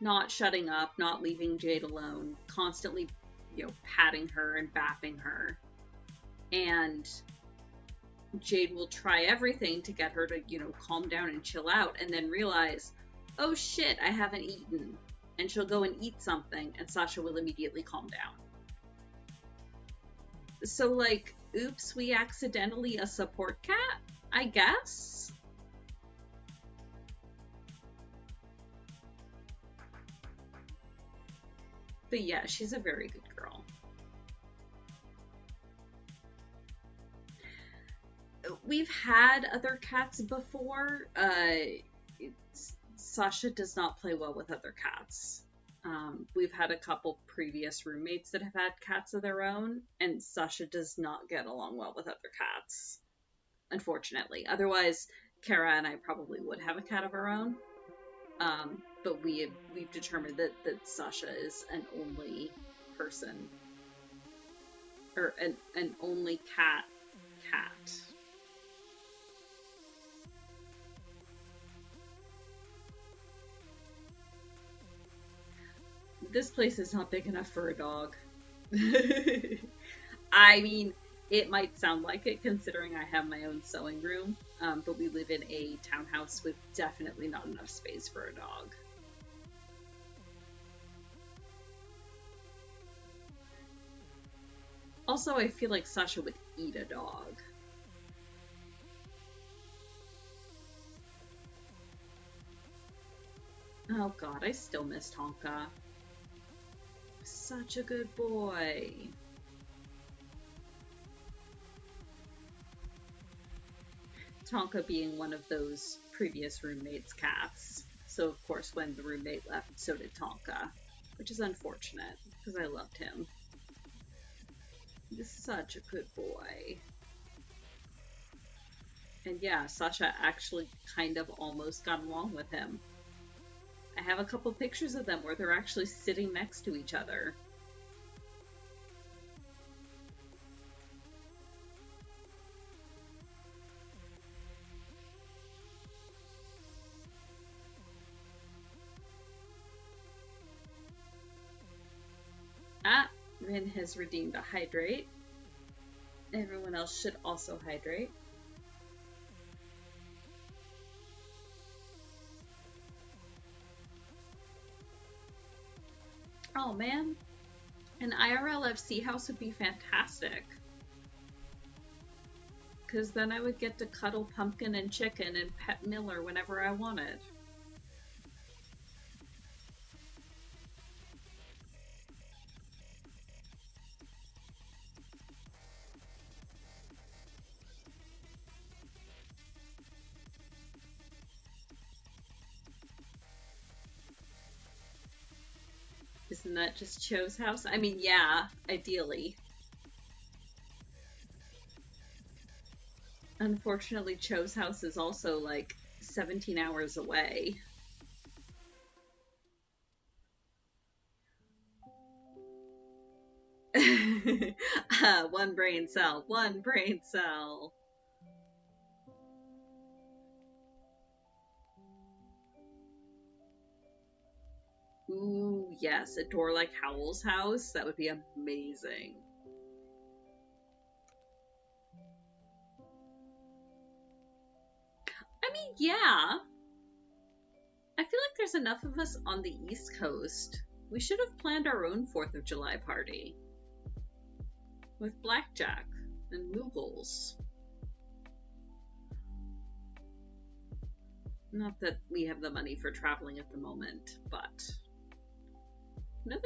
Not shutting up, not leaving Jade alone, constantly, you know, patting her and bapping her. And Jade will try everything to get her to, you know, calm down and chill out, and then realize, oh shit, I haven't eaten. And she'll go and eat something, and Sasha will immediately calm down. So, like, oops, we accidentally a support cat, I guess? But yeah, she's a very good girl. We've had other cats before. Sasha does not play well with other cats. We've had a couple previous roommates that have had cats of their own, and Sasha does not get along well with other cats, unfortunately. Otherwise, Kara and I probably would have a cat of our own. But we've determined that Sasha is an only person, or an only cat. This place is not big enough for a dog. I mean, it might sound like it considering I have my own sewing room, but we live in a townhouse with definitely not enough space for a dog. Also, I feel like Sasha would eat a dog. Oh god, I still miss Tonka. Such a good boy. Tonka being one of those previous roommates' cats. So of course when the roommate left, so did Tonka. Which is unfortunate, because I loved him. He's such a good boy. And yeah, Sasha actually kind of almost got along with him. I have a couple pictures of them where they're actually sitting next to each other. Ah, Rin has redeemed a hydrate. Everyone else should also hydrate. Oh man, an IRL FC house would be fantastic. Because then I would get to cuddle Pumpkin and Chicken and pet Miller whenever I wanted. Isn't that just Cho's house? I mean, yeah, ideally. Unfortunately, Cho's house is also like 17 hours away. One brain cell, one brain cell. Ooh, yes, a door like Howl's house. That would be amazing. I mean, yeah. I feel like there's enough of us on the East Coast. We should have planned our own 4th of July party. With blackjack and moogles. Not that we have the money for traveling at the moment, but... No,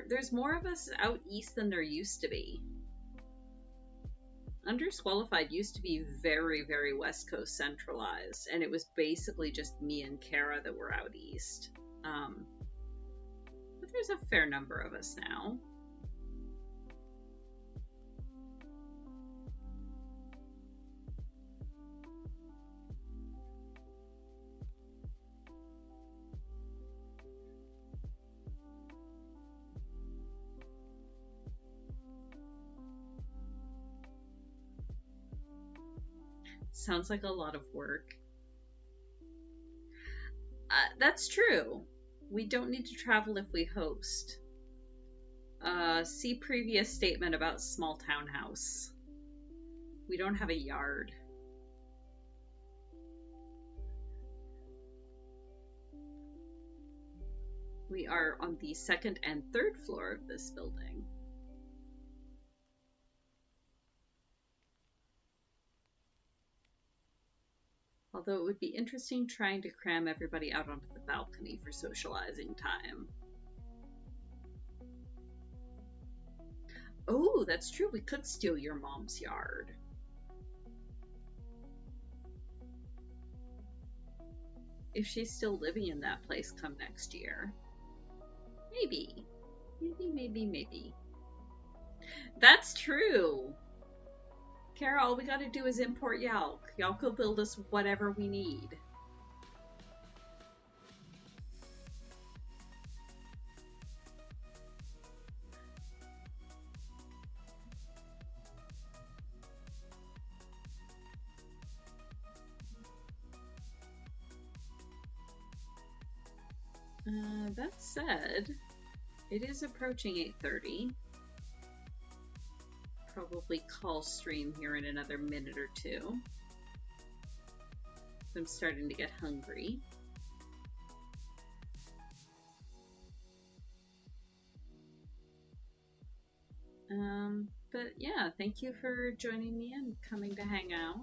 there's more of us out east than there used to be. Undersqualified used to be very, very West Coast centralized, and it was basically just me and Kara that were out east. But there's a fair number of us now. Sounds like a lot of work. That's true. We don't need to travel if we host. See previous statement about small townhouse. We don't have a yard. We are on the 2nd and 3rd floor of this building. Although it would be interesting trying to cram everybody out onto the balcony for socializing time. Oh, that's true. We could steal your mom's yard. If she's still living in that place come next year. Maybe. Maybe. That's true. Kara, all we gotta do is import Yalk. Yalk will build us whatever we need. That said, it is approaching 8:30. Probably call stream here in another minute or two. I'm starting to get hungry. But yeah, thank you for joining me and coming to hang out.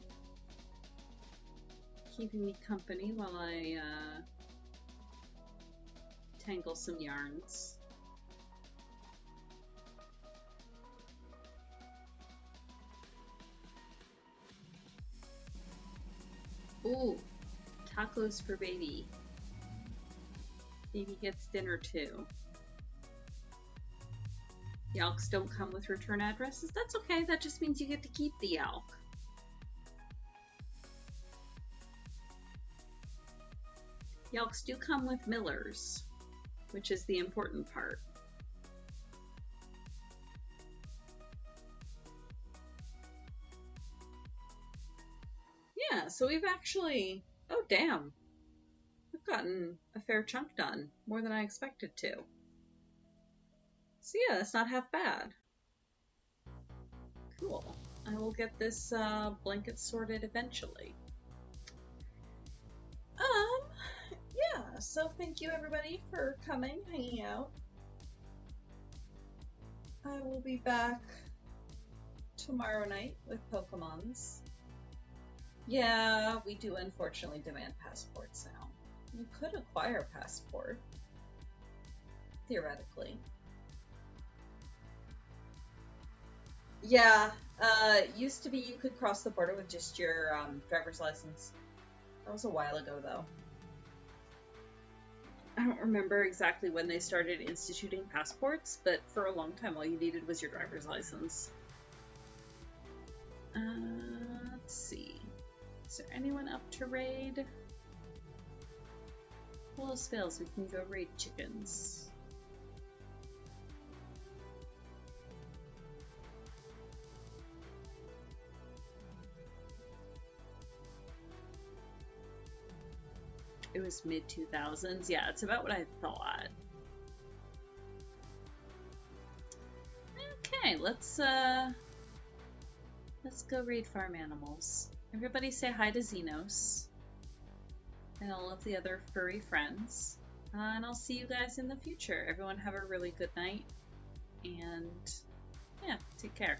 Keeping me company while I tangle some yarns. Ooh, tacos for baby. Baby gets dinner too. Yalks don't come with return addresses. That's okay, that just means you get to keep the Yalk. Yalks do come with Millers, which is the important part. Yeah, so we've actually... Oh, damn. We've gotten a fair chunk done, more than I expected to. So yeah, it's not half bad. Cool. I will get this blanket sorted eventually. Yeah, so thank you everybody for coming, hanging out. I will be back tomorrow night with Pokemons. Yeah, we do unfortunately demand passports now. You could acquire a passport, theoretically. Yeah, used to be you could cross the border with just your driver's license. That was a while ago, though. I don't remember exactly when they started instituting passports, but for a long time, all you needed was your driver's license. Let's see. Is there anyone up to raid? Well, else fails, we can go raid chickens. It was mid-2000s. Yeah, it's about what I thought. Okay, let's go raid farm animals. Everybody say hi to Xenos and all of the other furry friends. And I'll see you guys in the future. Everyone have a really good night. And yeah, take care.